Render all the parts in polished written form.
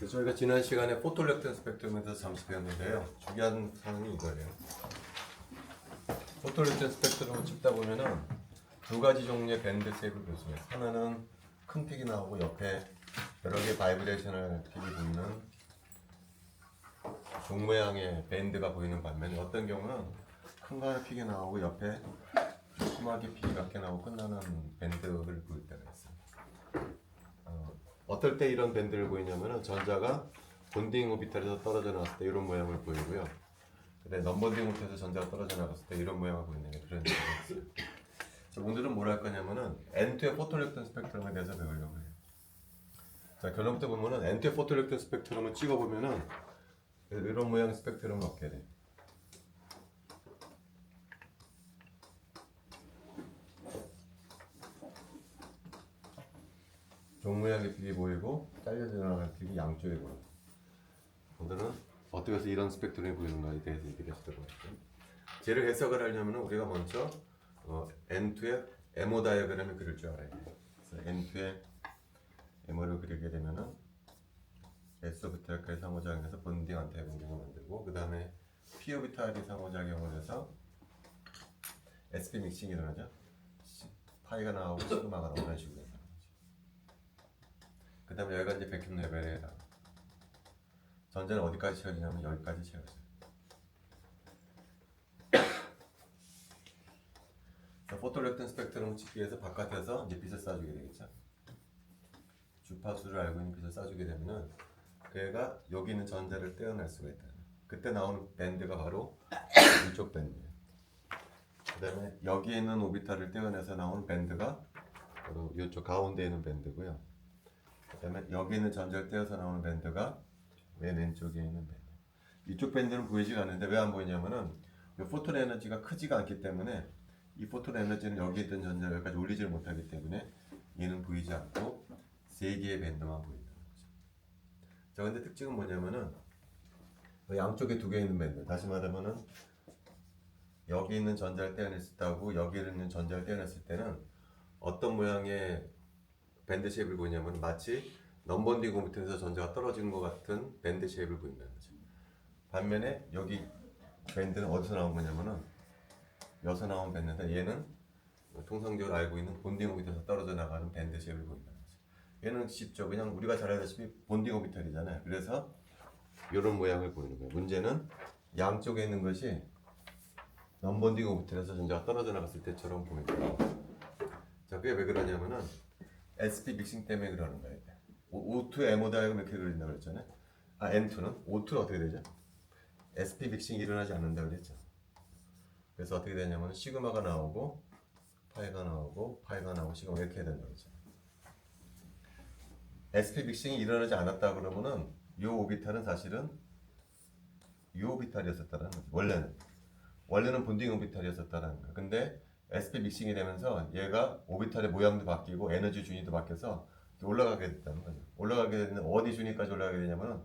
저희가 지난 시간에 포토일렉트론 스펙트럼에 대해서 잠시 배웠는데요. 중요한 사항이 이거예요. 포토일렉트론 스펙트럼을 찍다 보면은 두 가지 종류의 밴드 쉐입을 볼 수가 있어요. 하나는 큰 픽이 나오고 옆에 여러 개의 바이브레이션을 픽이 보이는 종 모양의 밴드가 보이는 반면에 어떤 경우는 큰 거 하나 픽이 나오고 옆에 조그맣게 픽이 몇 개 나오고 끝나는 밴드를 보일 때가 있어요. 어떨 때 이런 밴드를 보이냐면은 전자가 본딩 오비탈에서 떨어져 나왔을 때 이런 모양을 보이고요. 근데 넘버딩 오비탈에서 전자가 떨어져 나갔을 때 이런 모양을 보이는 게 그런 얘기가 있어요. 자, 오늘은 뭘 할 거냐면은 N2의 포토일렉트론 스펙트럼에 대해서 배우려고 해요. 자, 결론부터 보면은 N2의 포토일렉트론 스펙트럼을 찍어보면은 이런 모양의 스펙트럼을 얻게 돼요. 종 모양의 픽이 보이고 잘려져 나가는 픽이 양쪽에 보여요. 오늘은 어떻게 해서 이런 스펙트럼이 보이는가에 대해서 얘기를 해보도록 할게요. 쟤를 해석을 하려면 우리가 먼저 N2의 MO 다이어그램을 그릴 줄 알아야 돼요. 그래서 N2의 MO를 그리게 되면은 S오비탈까지 상호작용해서 본딩 안타의 본딩을 만들고 그 다음에 P오비탈이 상호작용을 해서 SP 믹싱이 일어나죠. 파이가 나오고 시그마가 나오고 이런 식으로 해서 그 다음에 여기가 이제 백큐 레벨에 해당. 전자는 어디까지 채워지냐면 여기까지 채워져요. 포토일렉트론 스펙트럼을 찍기 위해서 바깥에서 이제 빛을 쏴주게 되겠죠. 주파수를 알고 있는 빛을 쏴주게 되면은 걔가 여기 있는 전자를 떼어낼 수가 있다. 그때 나오는 밴드가 바로 이쪽 밴드예요. 그 다음에 여기에 있는 오비탈을 떼어내서 나오는 밴드가 바로 이쪽 가운데에 있는 밴드고요. 그 다음에 여기 있는 전자를 떼어서 나오는 밴드가 맨 왼쪽에 있는 밴드. 이쪽 밴드는 보이지가 않는데 왜 안 보이냐면은 이 포톤 에너지가 크지가 않기 때문에 이 포톤 에너지는 여기 있던 전자를 여기까지 올리지를 못하기 때문에 얘는 보이지 않고 세 개의 밴드만 보인다는 거죠. 자, 근데 특징은 뭐냐면은 양쪽에 두 개 있는 밴드. 다시 말하면은 여기 있는 전자를 떼어냈을 때하고 여기 있는 전자를 떼어냈을 때는 어떤 모양의 밴드 쉐입을 보이냐면 마치 넘번딩 오비탈에서 전자가 떨어진 것 같은 밴드 쉐입을 보인다는 거죠. 반면에 여기 밴드는 어디서 나온 거냐면은 여기서 나온 밴드인데 얘는 통상적으로 알고 있는 본딩 오비탈에서 떨어져 나가는 밴드 쉐입을 보인다는 거죠. 얘는 쉽죠. 그냥 우리가 잘 알다시피 본딩 오비탈이잖아요. 그래서 이런 모양을 보이는 거예요. 문제는 양쪽에 있는 것이 넘번딩 오비탈에서 전자가 떨어져 나갔을 때처럼 보입니다. 자, 그게 왜 그러냐면은 SP 믹싱 때문에 그러는 거예요. O2 MO 다이어그램 이렇게 그린다고 그랬잖아요. N2는 O2는 어떻게 되죠? SP 믹싱이 일어나지 않는다고 그랬죠. 그래서 어떻게 되냐면 시그마가 나오고 파이가 나오고 시그마 이렇게 해야 된다고 그랬죠. SP 믹싱이 일어나지 않았다 그러면은 이 오비탈은 사실은 이 오비탈이었었다는 거죠. 원래는 본딩 오비탈이었었다는 거예요. 근데 SP 믹싱이 되면서 얘가 오비탈의 모양도 바뀌고 에너지 준위도 바뀌어서 올라가게 됐다는 거죠. 올라가게 되는 어디 준위까지 올라가게 되냐면은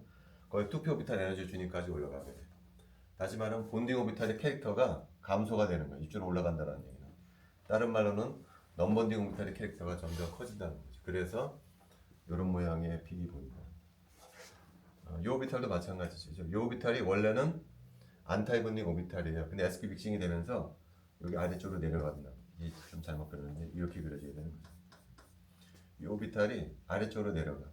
거의 2p 오비탈 에너지 준위까지 올라가게 돼요. 다시 말하면 본딩 오비탈의 캐릭터가 감소가 되는 거예요. 이쪽으로 올라간다는 얘기는. 다른 말로는 넘번딩 오비탈의 캐릭터가 점점 커진다는 거죠. 그래서 이런 모양의 픽이 보인다. 이 오비탈도 마찬가지죠. 이 오비탈이 원래는 안타이 본딩 오비탈이에요. 근데 SP 믹싱이 되면서 여기 아래쪽으로 내려간다. 이게 좀 잘못 그렸는데 이렇게 그려져야 되는 거죠. 이 오비탈이 아래쪽으로 내려가.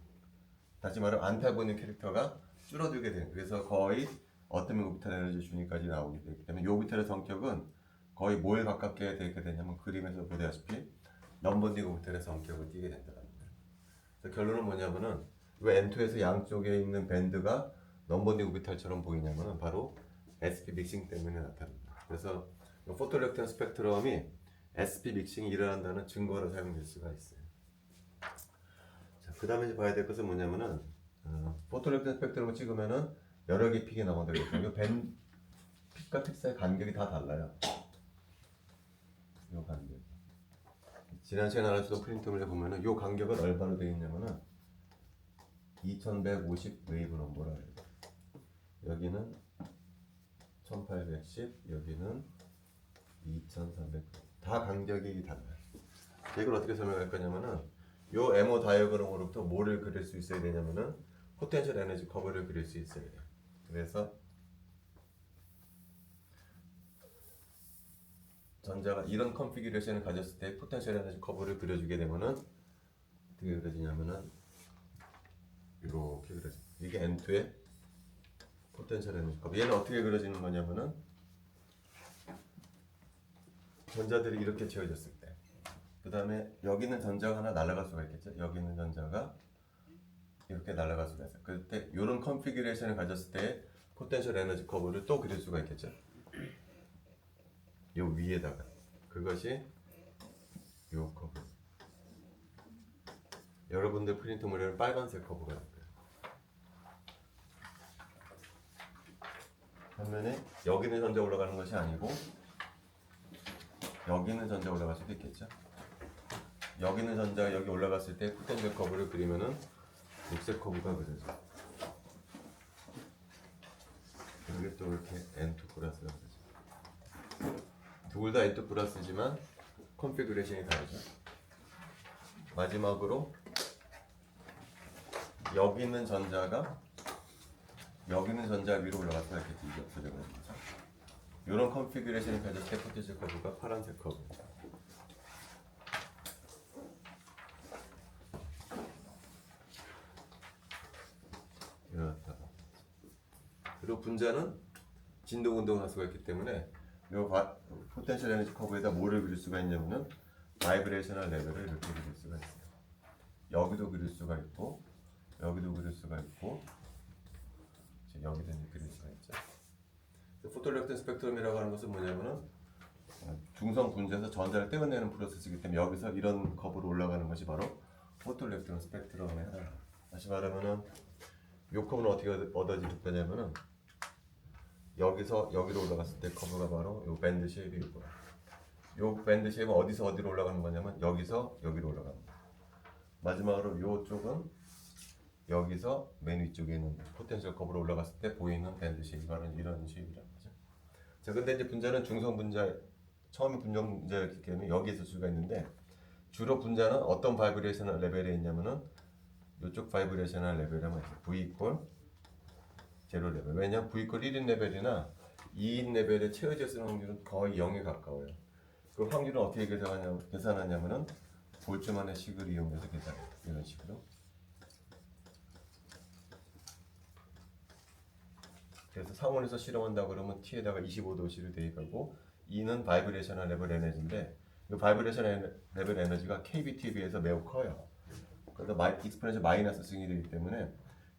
다시 말하면 안타이 본딩 캐릭터가 줄어들게 돼요. 그래서 거의 어떤 오비탈 에너지 준위까지 나오게 되기 때문에 이 오비탈의 성격은 거의 뭘 가깝게 되게 되냐면 그림에서 보다시피 넘번딩 오비탈의 성격을 띠게 된다는 거예요. 그래서 결론은 뭐냐면은 왜 N2에서 양쪽에 있는 밴드가 넘번딩 오비탈처럼 보이냐면은 바로 SP 믹싱 때문에 나타납니다. 그래서 포토일렉트론 스펙트럼이 SP 믹싱이 일어난다는 증거로 사용될 수가 있어요. 자, 그 다음에 봐야 될 것은 뭐냐면은 포토일렉트론 스펙트럼을 찍으면은 여러 개 픽이 나온다 그랬죠. 픽과 픽 사이 간격이 다 달라요. 이 간격. 지난 시간에 알려주던 프린트물에 보면은 이 간격은 얼마로 되어 있냐면은 2150 웨이브 넘버라 해요. 여기는 1810, 여기는 2300. 다 간격이 달라요. 이걸 어떻게 설명할 거냐면은 요 MO 다이어그램으로부터 뭐를 그릴 수 있어야 되냐면은 포텐셜 에너지 커브를 그릴 수 있어야 돼요. 그래서 전자가 이런 컨피규레이션을 가졌을 때 포텐셜 에너지 커브를 그려주게 되면은 어떻게 그려지냐면은 이렇게 그려져. 이게 N2의 포텐셜 에너지 커브. 얘는 어떻게 그려지는 거냐면은 전자들이 이렇게 채워졌을 때, 그 다음에 여기 있는 전자가 하나 날아갈 수가 있겠죠. 여기 있는 전자가 이렇게 날아갈 수가 있어요. 그때 이런 컨피규레이션을 가졌을 때 포텐셜 에너지 커브를 또 그릴 수가 있겠죠. 요 위에다가 그것이 요 커브. 여러분들 프린트물에는 빨간색 커브가 있고요. 반면에 여기는 전자 올라가는 것이 아니고 여기는 전자 올라갈 수도 있겠죠. 여기는 전자가 여기 올라갔을 때 포텐셜 커브를 그리면은 녹색 커브가 그려져. 이게 또 이렇게 N2 플러스가 그려져. 둘 다 N2 플러스지만 컨피그레이션이 다르죠. 마지막으로 여기 있는 전자가 위로 올라갈 수가 있겠지. 이게 없어져 버리죠. 이런 컨피그레이션이 가졌을 때 포텐셜 커브가 파란색 커브. 이렇다. 그리고 분자는 진동 운동을 할 수가 있기 때문에 이 포텐셜 에너지 커브에다 뭐를 그릴 수가 있냐면은 바이브레이셔널 레벨을 이렇게 그릴 수가 있어요. 여기도 그릴 수가 있고 여기도 그릴 수가 있고 여기도 그릴 수가 있죠. 포토일렉트론 스펙트럼이라고 하는 것은 뭐냐면은 중성 분자에서 전자를 떼어내는 프로세스이기 때문에 여기서 이런 커브로 올라가는 것이 바로 포토일렉트론 스펙트럼에 해당합니다. 다시 말하면은 이 커브는 어떻게 얻어질 거냐면은 여기서 여기로 올라갔을 때 커브가 바로 이 밴드 쉐입이고, 이 밴드 쉐입은 어디서 어디로 올라가는 거냐면 여기서 여기로 올라가는 거예요. 마지막으로 이 쪽은 여기서 맨 위쪽에 있는 포텐셜 커브로 올라갔을 때 보이는 밴드 쉐입이 바로 이런 쉐입이라는 거죠. 자, 근데 이제 분자는 중성 분자, 처음에 분정 분자였기 때문에 여기에 있을 수가 있는데 주로 분자는 어떤 바이브레이셔널 레벨에 있냐면은 이쪽 바이브레이셔널 레벨이면 V 이퀄 제로 레벨. 왜냐면 V 이퀄 1인 레벨이나 2인 레벨에 채워져 쓰는 확률은 거의 0에 가까워요. 그 확률은 어떻게 계산하냐면은 볼츠만의 식을 이용해서 계산해요. 이런 식으로. 그래서 상온에서 실험한다 그러면 T에다가 25도씨를 대입하고 E는 바이브레이셔널 레벨 에너지인데 이 바이브레이셔널 레벨 에너지가 KBT에 비해서 매우 커요. 그래서 익스포넨셜 마이너스 승이 되기 때문에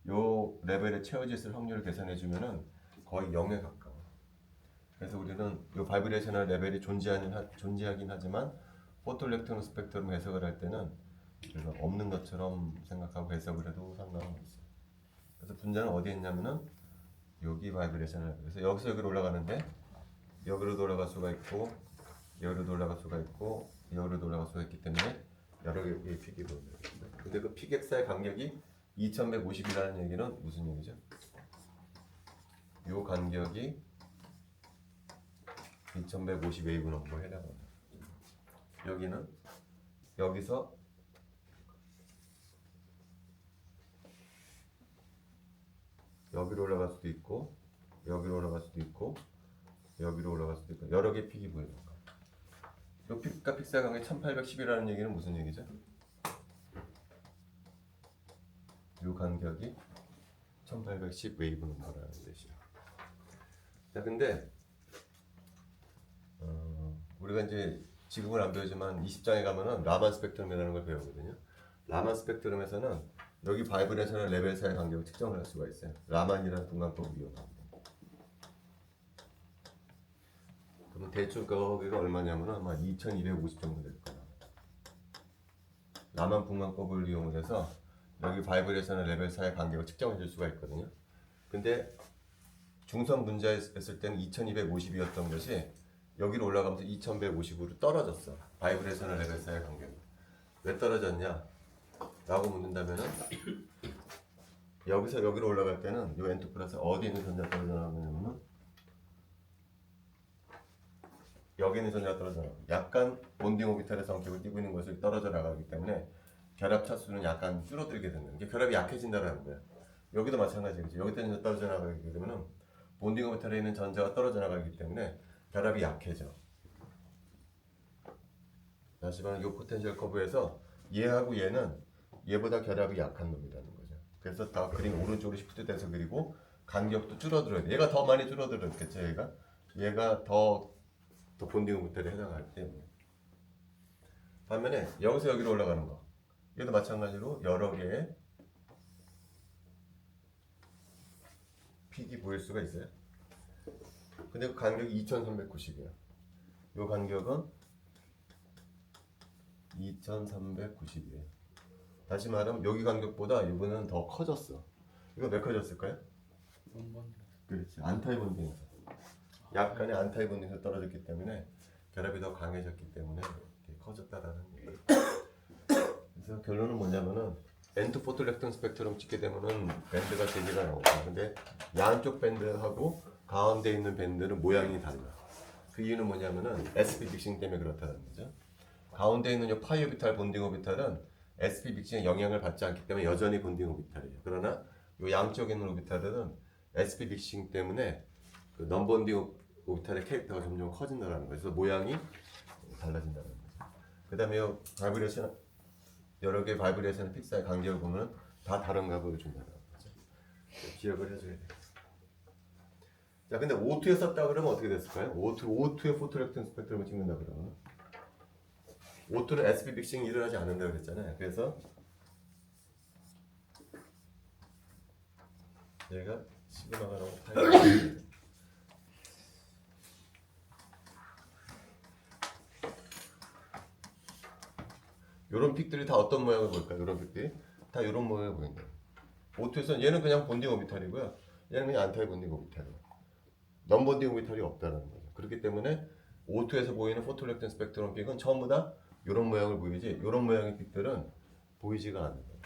이 레벨에 채워져 있을 확률을 계산해 주면은 거의 0에 가까워. 그래서 우리는 이 바이브레이셔널 레벨이 존재하긴 하지만 포토일렉트론 스펙트럼 해석을 할 때는 그래서 없는 것처럼 생각하고 해석을 해도 상관은 없어요. 그래서 분자는 어디에 있냐면은 여기 바이브레이션을, 그래서 여기서 여기로 올라가는데 여기로도 올라갈 수가 있고 여기로도 올라갈 수가 있고 여기로도 올라갈 수가 있기 때문에 여러 개의 픽이 보입니다. 근데 그 픽엑사의 간격이 2150이라는 얘기는 무슨 얘기죠? 요 간격이 2150 웨이브 넘버에 해당합니다. 여기는 여기서 여기로 올라갈 수도 있고 여기로 올라갈 수도 있고 여기로 올라갈 수도 있고 여러 개의 픽이 보이는 거예요. 이 픽과 픽사의 간격이 1810이라는 얘기는 무슨 얘기죠? 이 간격이 1810 웨이브 넘버라는 뜻이에요. 자, 근데 우리가 이제 지금은 안 배우지만 20장에 가면은 라만 스펙트럼이라는 걸 배우거든요. 라만 스펙트럼에서는 여기 바이브레이션을 레벨 사이의 간격을 측정을 할 수가 있어요. 라만이라는 분간법을 이용합니다. 그러면 대충 거기가 얼마냐면 아마 2250 정도 될 거예요. 라만 분간법을 이용해서 여기 바이브레이션을 레벨 사이의 간격을 측정해 줄 수가 있거든요. 근데 중성 분자였을 때는 2250이었던 것이 여기로 올라가면서 2150으로 떨어졌어. 바이브레이션을 레벨 사이의 간격이. 왜 떨어졌냐? 라고 묻는다면은 여기서 여기로 올라갈 때는 이 N2 플러스 어디에 있는 전자가 떨어져나가냐면은 여기 있는 전자가 떨어져나가. 약간 본딩 오비탈의 성격을 띠고 있는 것을 떨어져 나가기 때문에 결합 차수는 약간 줄어들게 되는. 이게 결합이 약해진다는 거예요. 여기도 마찬가지겠죠. 여기 때는 떨어져 나가게 되면은 본딩 오비탈에 있는 전자가 떨어져 나가기 때문에 결합이 약해져. 다시 말하면 이 포텐셜 커브에서 얘하고 얘는 얘보다 결합이 약한 놈이라는 거죠. 그래서 다 그림 오른쪽으로 시프트 돼서 그리고 간격도 줄어들어야 돼. 얘가 더 많이 줄어들었겠죠. 얘가 더 본딩 오비탈에 해당하기 때문에. 반면에 여기서 여기로 올라가는 거, 얘도 마찬가지로 여러 개의 픽이 보일 수가 있어요. 근데 그 간격이 2390이에요. 이 간격은 2390이에요. 다시 말하면 여기 간격보다 이거는 더 커졌어. 이거 왜 커졌을까요? 그렇지. 안타이 본딩에서 약간의 안타이 본딩에서 떨어졌기 때문에 결합이 더 강해졌기 때문에 이렇게 커졌다라는 얘기예요. 그래서 결론은 뭐냐면은 엔드 포톨렉턴 스펙트럼 찍게 되면은 밴드가 대기가 나오고, 근데 양쪽 밴드하고 가운데 있는 밴드는 모양이 달라. 그 이유는 뭐냐면은 SP 믹싱 때문에 그렇다는 거죠. 가운데 있는 이 파이 오비탈 본딩 오비탈은 SP 믹싱의 영향을 받지 않기 때문에 여전히 본딩 오비탈이에요. 그러나 이 양쪽에 있는 오비탈들은 SP 믹싱 때문에 그 non-bonding 오비탈의 캐릭터가 점점 커진다는 거예요. 그래서 모양이 달라진다는 거죠. 그 다음에 바이브레이션, 여러 개의 바이브레이션 픽사의 간격을 보면 다 다른 값을 준다는 거죠. 기억을 해줘야 돼요. 자, 근데 O2에 썼다 그러면 어떻게 됐을까요? O2의 포토렉턴 스펙트럼을 찍는다 그러면 O2는 SP 믹싱이 일어나지 않는다고 그랬잖아요. 그래서 얘가 시그마가 너무 파이브. 요런 픽들이 다 어떤 모양을 보일까요? 요런 픽들이 다 요런 모양을 보인다. O2에서는 얘는 그냥 본딩 오비탈이고요. 얘는 그냥 안타이 본딩 오비탈이에요. non-bonding 오비탈이 없다는 거죠. 그렇기 때문에 O2에서 보이는 포톨렉턴 스펙트럼 픽은 전부 다 이런 모양을 보이지, 이런 모양의 픽들은 보이지가 않는 거예요.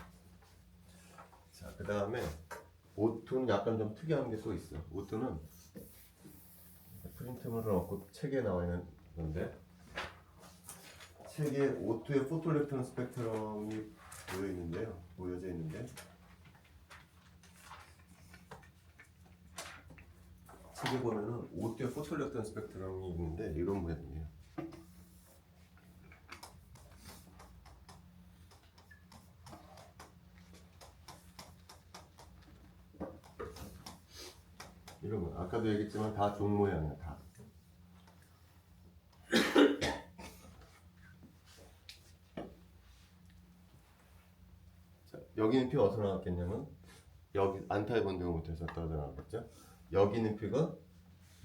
자, 그 다음에 O2는 약간 좀 특이한 게 또 있어요. O2는 프린트물은 없고 책에 나와 있는 건데, 책에 O2의 포톨렉턴 스펙트럼이 보여져 있는데, 책에 보면은 O2의 포톨렉턴 스펙트럼이 있는데 이런 모양이에요. 이런 거 아까도 얘기했지만 다 종 모양이야. 다. 자, 여기는 픽 어디서 나왔겠냐면 여기 안타이 본딩 오비탈에서 떨어져 나왔겠죠. 여기 있는 픽은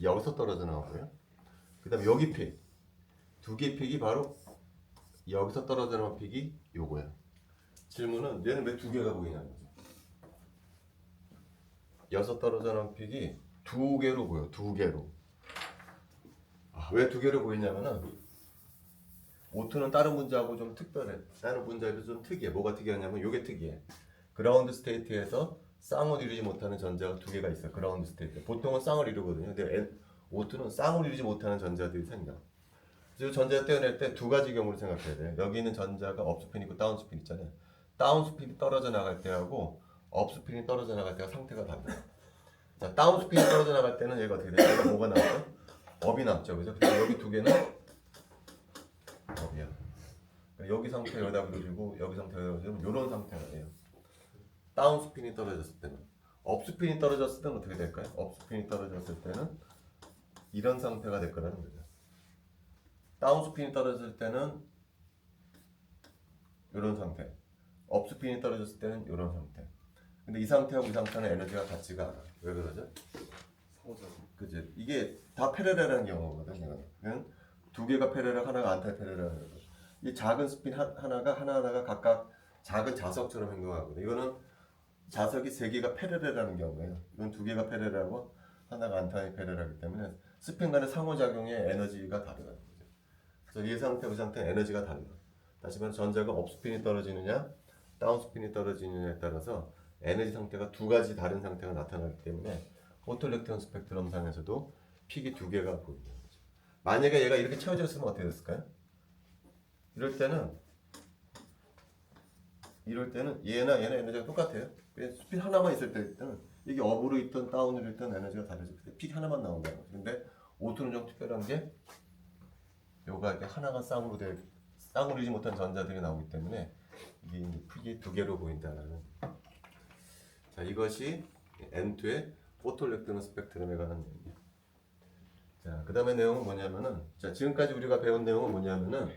여기서 떨어져 나오고요. 그 다음에 여기 픽, 두 개의 픽이 바로 여기서 떨어져 나온 픽이 요거야. 질문은 얘는 왜 두 개가 보이냐는 거죠. 여기서 떨어져 나온 픽이 두 개로 보여. 두 개로. 왜 두 개로 보이냐면은 O2는 다른 분자하고 좀 특별해. 다른 분자에도 좀 특이해. 뭐가 특이하냐면 요게 특이해. 그라운드 스테이트에서 쌍을 이루지 못하는 전자가 두 개가 있어. 그라운드 스테이트. 보통은 쌍을 이루거든요. 근데 O2는 쌍을 이루지 못하는 전자들이 생겨. 그래서 전자 떼어낼 때 두 가지 경우를 생각해야 돼. 여기 있는 전자가 업스핀 있고 다운스핀 있잖아요. 다운스핀이 떨어져 나갈 때하고 업스핀이 떨어져 나갈 때가 상태가 달라요. 자, 다운스핀이 떨어져 나갈 때는 얘가 어떻게 돼요? 얘가 뭐가 남죠? 업이 남죠. 그죠? 그래서 여기 두 개는 업이야. 여기 상태 여기다 그려주고 여기 상태 여기다 그려주면 이런 상태가 돼요. 다운스핀이 떨어졌을 때는. 업스핀이 떨어졌을 때는 어떻게 될까요? 업스핀이 떨어졌을 때는 이런 상태가 될 거라는 거죠. 다운스핀이 떨어졌을 때는 이런 상태. 업스핀이 떨어졌을 때는 이런 상태. 근데 이 상태하고 이 상태는 에너지가 같지가 않아. 왜 그러죠? 그지? 이게 다 패러렐한 경우거든. 이건 두 개가 패러렐, 하나가 안타 패러렐. 이 작은 스핀 하나하나가 각각 작은 자석처럼 행동하거든. 이거는 자석이 세 개가 패러렐하는 경우예요. 이건 두 개가 패러렐하고 하나가 안타이 패러렐하기 때문에 스핀 간의 상호작용의 에너지가 다르다는 거죠. 그래서 이 상태, 그 상태는 에너지가 달라. 다시 말해 전자가 업스핀이 떨어지느냐, 다운스핀이 떨어지느냐에 따라서 에너지 상태가 두 가지 다른 상태가 나타나기 때문에 포톨렉턴 스펙트럼 상에서도 픽이 두 개가 보이는 거죠. 만약에 얘가 이렇게 채워졌으면 어떻게 됐을까요? 이럴 때는 얘나 얘나 에너지가 똑같아요. 픽 하나만 있을 때는 이게 업으로 있던 다운으로 있던 에너지가 다르죠. 픽 하나만 나온다는 거죠. 근데 오토는 좀 특별한 게 요가 이렇게 하나가 쌍으로이지 못한 전자들이 나오기 때문에 이게 이제 픽이 두 개로 보인다는. 자, 이것이 N2의 포토일렉트론 스펙트럼에 관한 내용이에요. 자, 그 다음에 내용은 뭐냐면은, 자, 지금까지 우리가 배운 내용은 뭐냐면은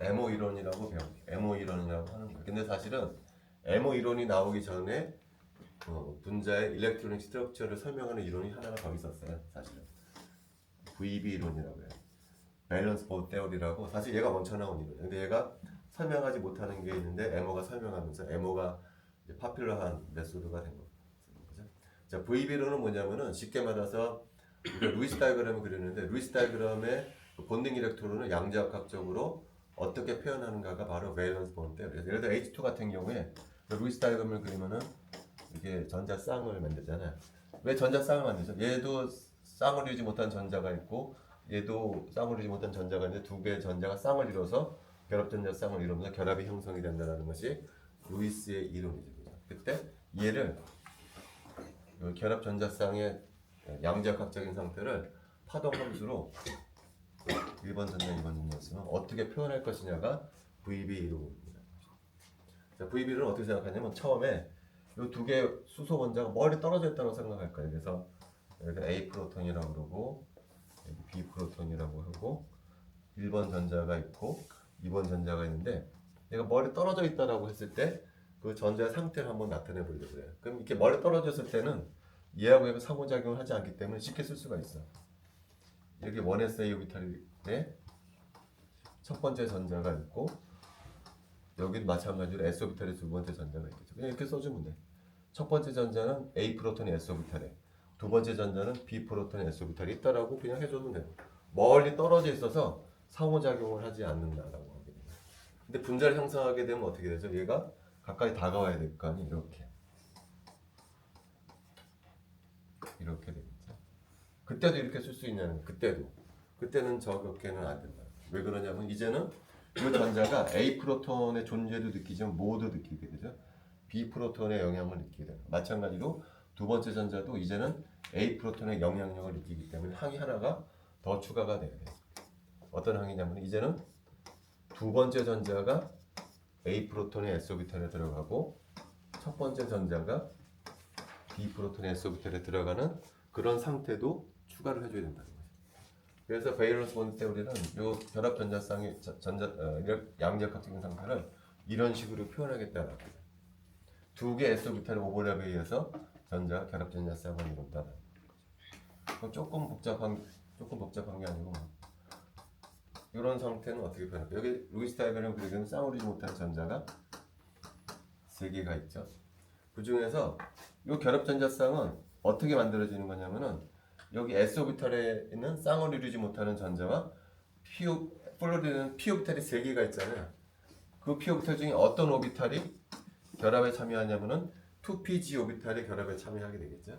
MO 이론이라고 배웠어요. MO 이론이라고 하는 거예요. 근데 사실은 MO 이론이 나오기 전에 분자의 일렉트로닉 스트럭처를 설명하는 이론이 하나가 더 있었어요. 사실은 VB 이론이라고 해요. 밸런스 보드 테오리라고. 사실 얘가 먼저 나온 이론이에요. 근데 얘가 설명하지 못하는 게 있는데 MO가 설명하면서 MO가 이제 파퓰러한 메소드가 된 거죠. 자, VB로는 뭐냐면은 쉽게 말해서 우리가 루이스 다이그램을 그리는데 루이스 다이그램의 그 본능 일렉트론을 양자역학적으로 어떻게 표현하는가가 바로 밸런스 본드 테오리. 예를 들어 H2 같은 경우에 루이스 다이그램을 그리면은 이게 전자 쌍을 만들잖아요. 왜 전자 쌍을 만들죠? 얘도 쌍을 이루지 못한 전자가 있고 얘도 쌍을 이루지 못한 전자가 있는데 두 개의 전자가 쌍을 이뤄서 결합전자 쌍을 이루면서 결합이 형성이 된다는 것이 루이스의 이론이죠. 그때 얘를 결합 전자쌍의 양자역학적인 상태를 파동 함수로 1번 전자, 2번 전자였으면 어떻게 표현할 것이냐가 VB 이론입니다. 자, VB를 어떻게 생각하냐면 처음에 이 두 개의 수소 원자가 멀리 떨어져 있다고 생각할 거예요. 그래서 여기 A 프로톤이라고 그러고 여기 B 프로톤이라고 하고 1번 전자가 있고 2번 전자가 있는데 얘가 멀리 떨어져 있다라고 했을 때 그 전자의 상태를 한번 나타내 보려고 해요. 그럼 이렇게 멀리 떨어졌을 때는 얘하고 얘가 상호작용을 하지 않기 때문에 쉽게 쓸 수가 있어. 여기 1s 오비탈에 첫 번째 전자가 있고 여기도 마찬가지로 s 오비탈에 두 번째 전자가 있겠죠. 그냥 이렇게 써주면 돼. 첫 번째 전자는 A 프로톤이 s 오비탈에, 두 번째 전자는 B 프로톤이 s 오비탈에 있다라고 그냥 해줘도 돼요. 멀리 떨어져 있어서 상호작용을 하지 않는다라고 하게 돼요. 근데 분자를 형성하게 되면 어떻게 되죠? 얘가 가까이 다가와야 될 거 아니에요. 이렇게 되겠죠. 그때도 이렇게 쓸 수 있냐면 그때는 저렇게는 안 된다. 왜 그러냐면 이제는 이 전자가 A 프로톤의 존재도 느끼지만 모두 느끼게 되죠. B 프로톤의 영향을 느끼게 돼요. 마찬가지로 두 번째 전자도 이제는 A 프로톤의 영향력을 느끼기 때문에 항이 하나가 더 추가가 돼야 돼요. 어떤 항이냐면 이제는 두 번째 전자가 A 프로톤의 S 오비탈에 들어가고 첫 번째 전자가 B 프로톤의 S 오비탈에 들어가는 그런 상태도 추가를 해줘야 된다는 거죠. 그래서 밸런스 본드 테오리는 이 결합 전자쌍의 양자역학적인 상태를 이런 식으로 표현하겠다라고 해요. 두 개 S 오비탈의 오버랩에 의해서 전자 결합 전자쌍을 이룬다는 거죠. 조금 복잡한 게 아니고 이런 상태는 어떻게 표현할까요? 여기 루이스 다이그램 그리기는 쌍으로지 못한 전자가 3개가 있죠. 그 중에서 이 결합 전자쌍은 어떻게 만들어지는 거냐면은 여기 S 오비탈에 있는 쌍을 이루지 못하는 전자와 플로리는 P 오비탈이 3개가 있잖아요. 그 P 오비탈 중에 어떤 오비탈이 결합에 참여하냐면은 2pg 오비탈이 결합에 참여하게 되겠죠.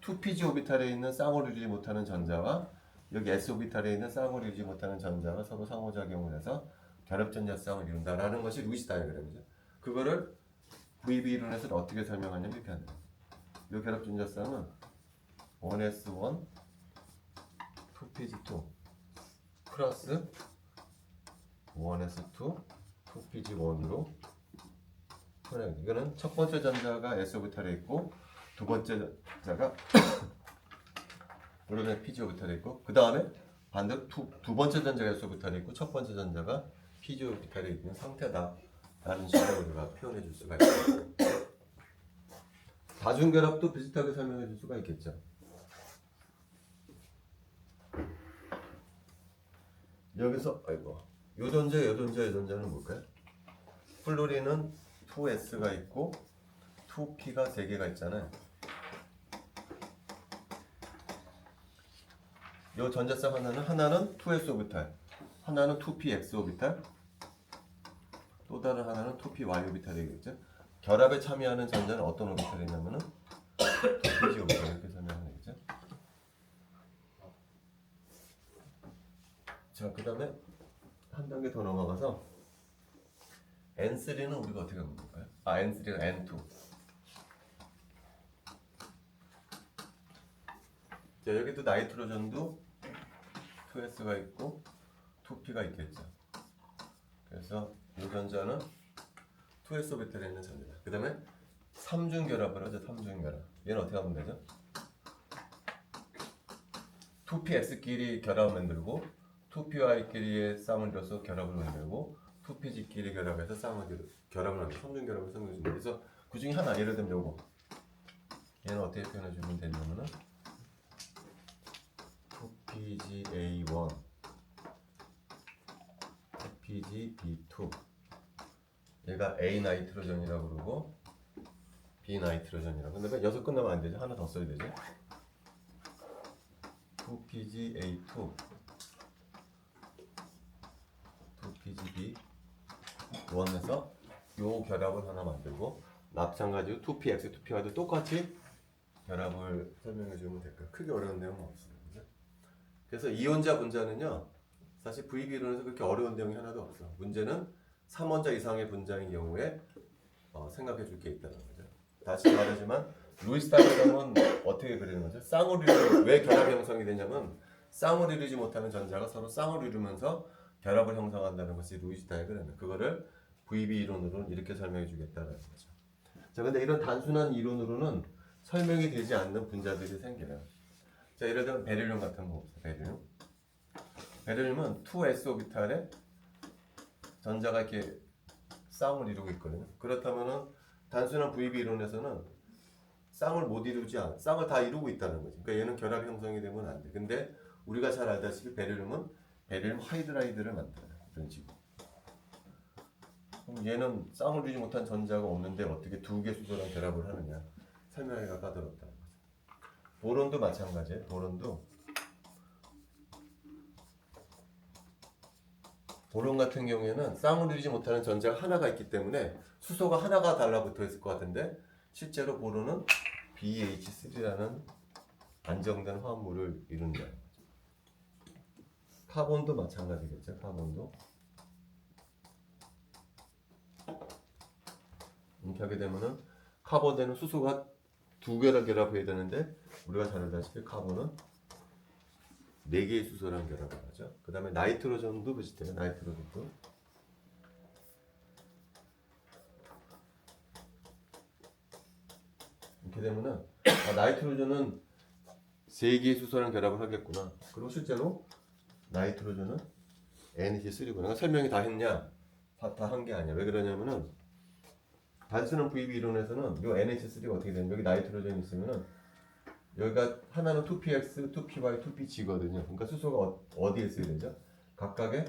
2pg 오비탈에 있는 쌍을 이루지 못하는 전자와 여기 S 오비탈에 있는 쌍을 이루지 못하는 전자가 서로 상호작용을 해서 결합 전자쌍을 이룬다라는 것이 루이스 다이그램이죠. 그거를 VB 이론에서는 어떻게 설명하냐면 이렇게 한다. 이 결합 전자쌍은 1s1 2pg2 플러스 1s2 2pg1으로 표현합니다. 이거는 첫 번째 전자가 S 오비탈에 있고 두 번째 전자가 그러면 PG 오비탈에 있고 그 다음에 반대로 두 번째 전자가 S 오비탈에 있고 첫 번째 전자가 PG 오비탈에 있는 상태다 라는 식으로 우리가 표현해 줄 수가 있습니다. 다중결합도 비슷하게 설명해 줄 수가 있겠죠. 여기서 요 전자는 뭘까요? 플로린은 2s가 있고 2p가 3개가 있잖아요. 요 전자쌍 하나는 2s 오비탈, 하나는 2px 오비탈, 또 다른 하나는 2py 오비탈이겠죠. 결합에 참여하는 전자는 어떤 오비탈이냐면은 2pg 오비탈 이렇게 설명하면 되겠죠. 자, 그 다음에 한 단계 더 넘어가서 N3는 우리가 어떻게 하는 건가요? N3가 N2. 자, 여기도 나이트로전도 2s가 있고 2p가 있겠죠. 그래서 이 전자는 2s 오비탈에 있는 전자다. 그 다음에 3중 결합을 하죠. 3중 결합. 얘는 어떻게 하면 되죠? 2px끼리 결합을 만들고 2py끼리의 쌍을 이뤄서 결합을 만들고 2pg끼리 결합해서 결합을 만들고 3중 결합을 성립해줍니다. 그래서 그 중에 하나, 예를 들면 요거, 얘는 어떻게 표현해주면 되냐면은 2pga1 2pgb2 얘가 A 나이트로전이라고 그러고 B 나이트로전이라고. 근데 여섯 끝나면 안 되죠. 하나 더 써야 되죠. 2pga2 2pgb1에서 요 결합을 하나 만들고 마찬가지로 2px, 2py도 똑같이 결합을 설명해 주면 될까요? 크게 어려운 내용은 없어요. 그래서 이온자 분자는요, 사실 VB 이론에서 그렇게 어려운 내용이 하나도 없어. 문제는 3원자 이상의 분자인 경우에 생각해 줄 게 있다는 거죠. 다시 말하지만 루이스 다이어그램은 어떻게 그리는 거죠? 쌍을 이루는, 왜 결합 형성이 되냐면 쌍을 이루지 못하는 전자가 서로 쌍을 이루면서 결합을 형성한다는 것이 루이스 다이어그램이에요. 그거를 VB 이론으로는 이렇게 설명해 주겠다는 거죠. 자, 근데 이런 단순한 이론으로는 설명이 되지 않는 분자들이 생겨요. 자, 예를 들면 베릴륨 같은 거 봅시다. 베릴륨은 2s 오비탈에 전자가 이렇게 쌍을 이루고 있거든요. 그렇다면은 단순한 VB 이론에서는 쌍을 못 이루지 않아. 쌍을 다 이루고 있다는 거지. 그러니까 얘는 결합 형성이 되면 안 돼. 근데 우리가 잘 알다시피 베릴륨은 베릴륨 하이드라이드를 만들어요. 이런 식으로. 그럼 얘는 쌍을 이루지 못한 전자가 없는데 어떻게 두 개 수소랑 결합을 하느냐. 설명하기가 까다롭다는 거죠. 보론도 마찬가지예요. 보론 같은 경우에는 쌍을 이루지 못하는 전자가 하나가 있기 때문에 수소가 하나가 달라붙어 있을 것 같은데 실제로 보론은 BH3라는 안정된 화합물을 이룬다. 카본도 마찬가지겠죠. 카본도 이렇게 하게 되면은 카본에는 수소가 두 개를 결합해야 되는데 우리가 잘 알다시피 카본은 4개의 수소랑 결합을 하죠. 그 다음에 나이트로전도 비슷해요. 나이트로전도 이렇게 되면은 나이트로전은 3개의 수소랑 결합을 하겠구나. 그리고 실제로 나이트로전은 NH3구나. 그러니까 설명이 다 했냐? 다 한 게 아니야. 왜 그러냐면은 단순한 VB 이론에서는 이 NH3가 어떻게 되냐면 여기 나이트로전이 있으면은 여기가 하나는 2px, 2py, 2pg거든요. 그러니까 수소가 어디에 있어야 되죠? 각각의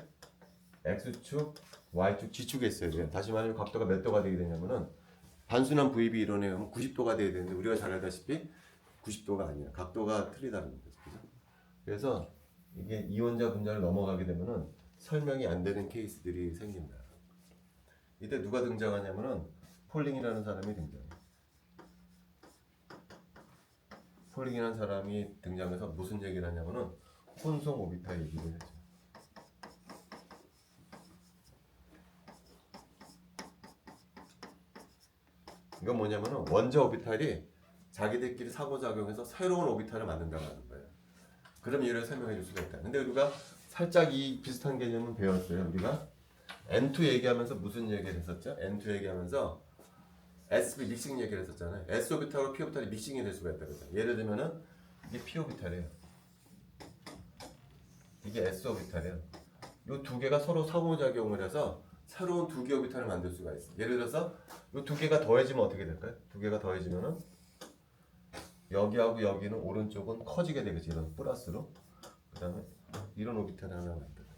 x축, y축, g축에 있어야 돼요. 다시 말하면 각도가 몇 도가 되게 되냐면은 단순한 VB 이론에 의하면 90도가 돼야 되는데 우리가 잘 알다시피 90도가 아니야. 각도가 틀리다는 거죠. 그래서 이게 이온자 분자를 넘어가게 되면은 설명이 안 되는 케이스들이 생긴다. 이때 누가 등장하냐면은 폴링이라는 사람이 등장해요. 폴링이라는 사람이 등장해서 무슨 얘기를 하냐면은 혼성 오비탈 얘기를 하죠. 이건 뭐냐면은 원자 오비탈이 자기들끼리 상호작용해서 새로운 오비탈을 만든다고 하는 거예요. 그럼 이를 설명해 줄 수가 있다. 근데 우리가 살짝 이 비슷한 개념은 배웠어요. 우리가 N2 얘기하면서 무슨 얘기를 했었죠? N2 얘기하면서 sp 믹싱 얘기를 했었잖아요. s 오비탈과 p 오비탈이 믹싱이 될 수가 있다 그랬죠. 예를 들면은 이게 p 오비탈이에요. 이게 s 오비탈이에요. 이 두 개가 서로 상호작용을 해서 새로운 두 개 오비탈을 만들 수가 있어요. 예를 들어서 이 두 개가 더해지면 어떻게 될까요? 두 개가 더해지면은 여기하고 여기는 오른쪽은 커지게 되겠지. 이런 플러스로. 그 다음에 이런 오비탈을 하나 만들어죠.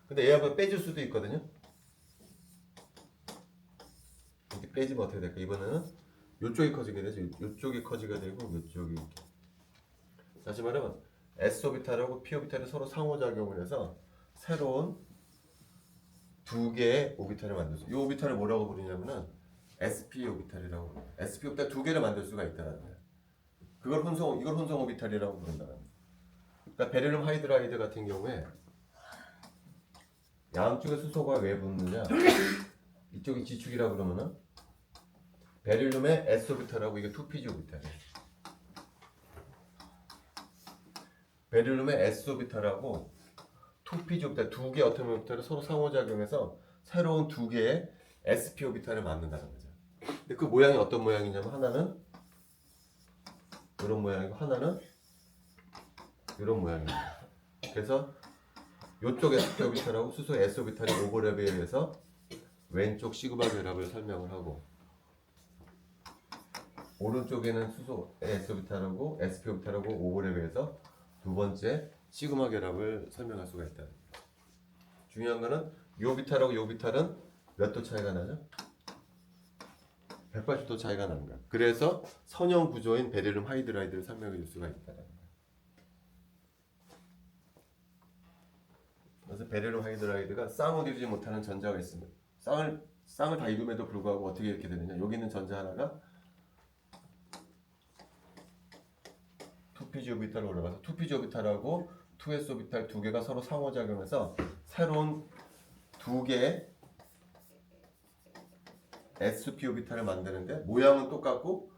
근데 얘하고 빼줄 수도 있거든요. 이렇게 빼지면 어떻게 될까? 이번에는 이쪽이 커지게 되죠. 이쪽이 커지게 되고 이쪽이 이렇게. 다시 말하면 s 오비탈하고 p 오비탈이 서로 상호작용을 해서 새로운 두 개의 오비탈을 만들 수. 이 오비탈을 뭐라고 부르냐면은 sp 오비탈이라고 부르요. sp 오비탈 두 개를 만들 수가 있다는 거예요. 이걸 혼성 오비탈이라고 부른다는 거예요. 그러니까 베릴륨 하이드라이드 같은 경우에 양쪽에 수소가 왜 붙느냐? 이쪽이 G축이라 그러면은 베릴륨의 s 오비탈하고 이게 2pg 오비탈이에요. 베릴륨의 s 오비탈하고 2pg 오비탈 두 개의 어텀 오비탈이 서로 상호작용해서 새로운 두 개의 sp 오비탈을 만든다는 거죠. 근데 그 모양이 어떤 모양이냐면 하나는 이런 모양이고 하나는 이런 모양입니다. 그래서 이쪽 sp 오비탈하고 수소 s 오비탈이 오버랩에 의해서 왼쪽 시그마 결합을 설명을 하고 오른쪽에는 수소 s 오비탈하고 sp 오비탈하고 오버랩에 의해서 두 번째 시그마 결합을 설명할 수가 있다. 중요한 거는 이 오비탈하고 이 오비탈은 몇 도 차이가 나죠? 180도 차이가 나는 거야. 그래서 선형 구조인 베릴륨 하이드라이드를 설명해 줄 수가 있다. 그래서 베릴륨 하이드라이드가 쌍을 이루지 못하는 전자가 있습니다. 쌍을 다 이룸에도 불구하고 어떻게 이렇게 되느냐? 여기 있는 전자 하나가 2pg 오비탈로 올라가서 2pg 오비탈하고 2s 오비탈 두 개가 서로 상호작용해서 새로운 두 개의 sp 오비탈을 만드는데 모양은 똑같고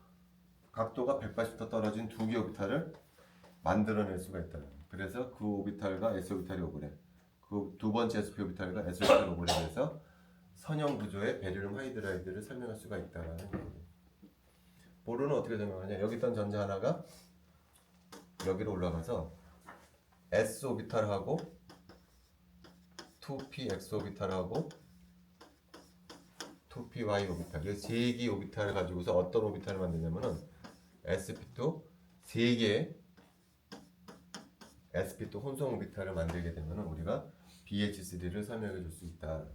각도가 180도 떨어진 두 개의 오비탈을 만들어낼 수가 있다. 그래서 그 오비탈과 s 오비탈이 오버랩, 그 두 번째 sp 오비탈과 s 오비탈이 오버랩해서 선형 구조의 베릴륨 하이드라이드를 설명할 수가 있다라는 얘기예요. 보루는 어떻게 설명하냐? 여기 있던 전자 하나가 여기로 올라가서 s 오비탈하고 2px 오비탈하고 2py 오비탈, 이 세 개의 오비탈을 가지고서 어떤 오비탈을 만드냐면은 sp2 세 개의 sp2 혼성 오비탈을 만들게 되면은 우리가 BH3를 설명해 줄 수 있다.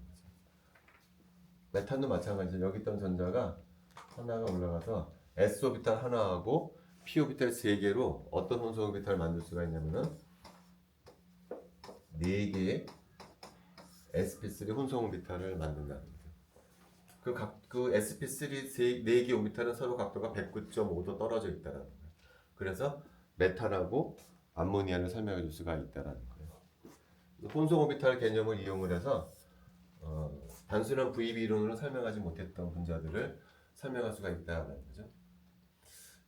메탄도 마찬가지죠. 여기 있던 전자가 하나가 올라가서 s 오비탈 하나하고 p 오비탈 세 개로 어떤 혼성 오비탈을 만들 수가 있냐면은 네 개의 sp3 혼성 오비탈을 만든다는 거죠. 그 sp3 네 개 오비탈은 서로 각도가 109.5도 떨어져 있다는 거예요. 그래서 메탄하고 암모니아를 설명해 줄 수가 있다는 거예요. 혼성 오비탈 개념을 이용을 해서 단순한 VB 이론으로 설명하지 못했던 분자들을 설명할 수가 있다는 거죠.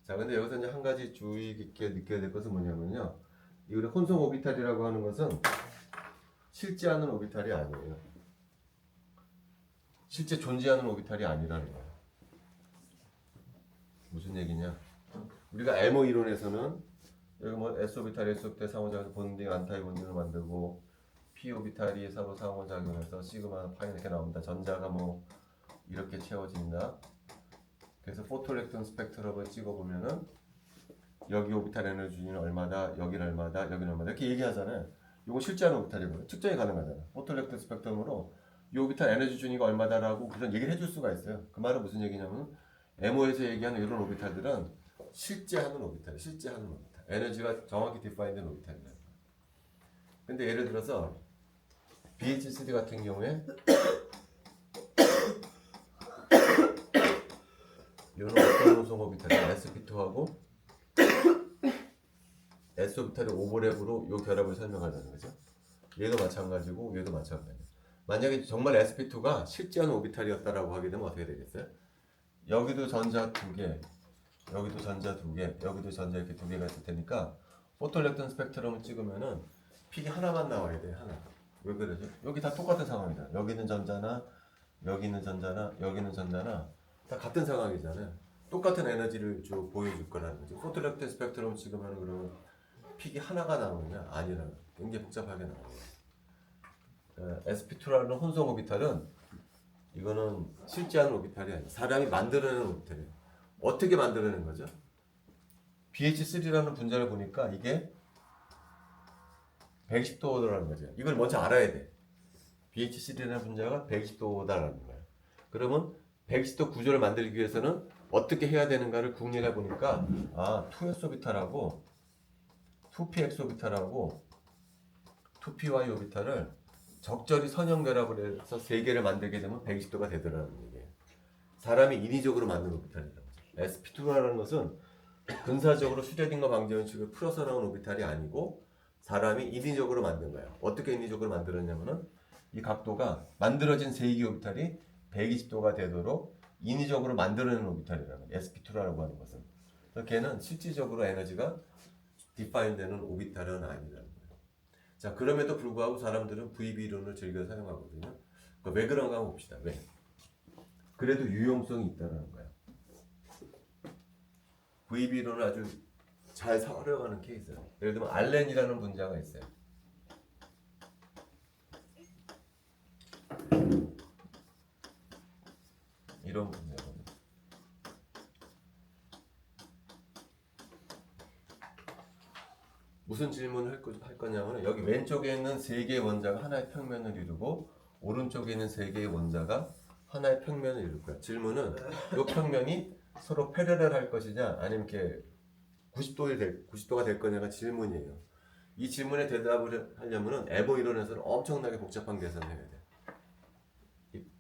자, 근데 여기서 이제 한 가지 주의 깊게 느껴야 될 것은 뭐냐면요. 이 우리 혼성 오비탈이라고 하는 것은 실제하는 오비탈이 아니에요. 실제 존재하는 오비탈이 아니라는 거예요. 무슨 얘기냐? 우리가 에모 이론에서는 여기 뭐 s 오비탈이 s 오비탈 상호작용 본딩 안타이 본딩을 만들고 p 오비탈이 서로 상호작용해서 시그마 파이 이렇게 나온다. 전자가 뭐 이렇게 채워진다. 그래서 포토일렉트론 스펙트럼을 찍어보면은 여기 오비탈 에너지 준위는 얼마다, 여기는 얼마다, 여기는 얼마다 이렇게 얘기하잖아요. 이거 실제하는 오비탈이고요. 측정이 가능하잖아요. 포토일렉트론 스펙트럼으로 이 오비탈 에너지 준위가 얼마다라고 그런 얘기를 해줄 수가 있어요. 그 말은 무슨 얘기냐면 MO에서 얘기하는 이런 오비탈들은 실제하는 오비탈, 실제하는 오비탈. 에너지가 정확히 디파인된 오비탈이에요. 근데 예를 들어서 BH3 같은 경우에 이런 어떤 혼성 오비탈이 sp2하고 s 오비탈이 오버랩으로 이 결합을 설명하자는 거죠. 얘도 마찬가지고 얘도 마찬가지예요. 만약에 정말 sp2가 실제하는 오비탈이었다라고 하게 되면 어떻게 되겠어요? 여기도 전자 두 개, 여기도 전자 두 개, 여기도 전자 이렇게 두 개가 있을 테니까 포토일렉트론 스펙트럼을 찍으면은 픽이 하나만 나와야 돼. 하나. 왜 그러죠? 여기 다 똑같은 상황이잖아. 여기 있는 전자나 여기 있는 전자나 여기 있는 전자나 다 같은 상황이잖아요. 똑같은 에너지를 보여줄 거라는 거죠. 포토일렉트론 스펙트럼 찍으면 그러면 픽이 하나가 나오느냐? 아니라 굉장히 복잡하게 나와요. sp2라는 혼성 오비탈은 이거는 실제하는 오비탈이 아니에요. 사람이 만들어내는 오비탈이에요. 어떻게 만들어내는 거죠? BH3라는 분자를 보니까 이게 120도라는 거죠. 이걸 먼저 알아야 돼. BH3라는 분자가 120도다라는 거예요. 그러면 120도 구조를 만들기 위해서는 어떻게 해야 되는가를 궁리해 보니까 2s 오비탈하고 2px 오비탈하고 2py 오비탈을 적절히 선형 결합을 해서 세 개를 만들게 되면 120도가 되더라는 얘기예요. 사람이 인위적으로 만든 오비탈이라고 하죠. sp2라는 것은 근사적으로 슈레딩거 방정식을 풀어서 나온 오비탈이 아니고 사람이 인위적으로 만든 거예요. 어떻게 인위적으로 만들었냐면은 이 각도가 만들어진 세 개 오비탈이 120도가 되도록 인위적으로 만들어내는 오비탈이라는 거예요. sp2라고 하는 것은. 그래서 걔는 실질적으로 에너지가 디파인되는 오비탈은 아니라는 거예요. 자, 그럼에도 불구하고 사람들은 VB 이론을 즐겨 사용하거든요. 그러니까 왜 그런가 한번 봅시다. 왜? 그래도 유용성이 있다는 거예요. VB 이론을 아주 잘 활용하는 케이스예요. 예를 들면 알렌이라는 분자가 있어요. 이런 분자거든요. 무슨 질문을 할 거냐면 여기 왼쪽에 있는 세 개의 원자가 하나의 평면을 이루고 오른쪽에 있는 세 개의 원자가 하나의 평면을 이룰 거야. 질문은 이 평면이 서로 패러렐 할 것이냐 아니면 이렇게 90도가 될 거냐가 질문이에요. 이 질문에 대답을 하려면 에버 이론에서는 엄청나게 복잡한 계산을 해야 돼.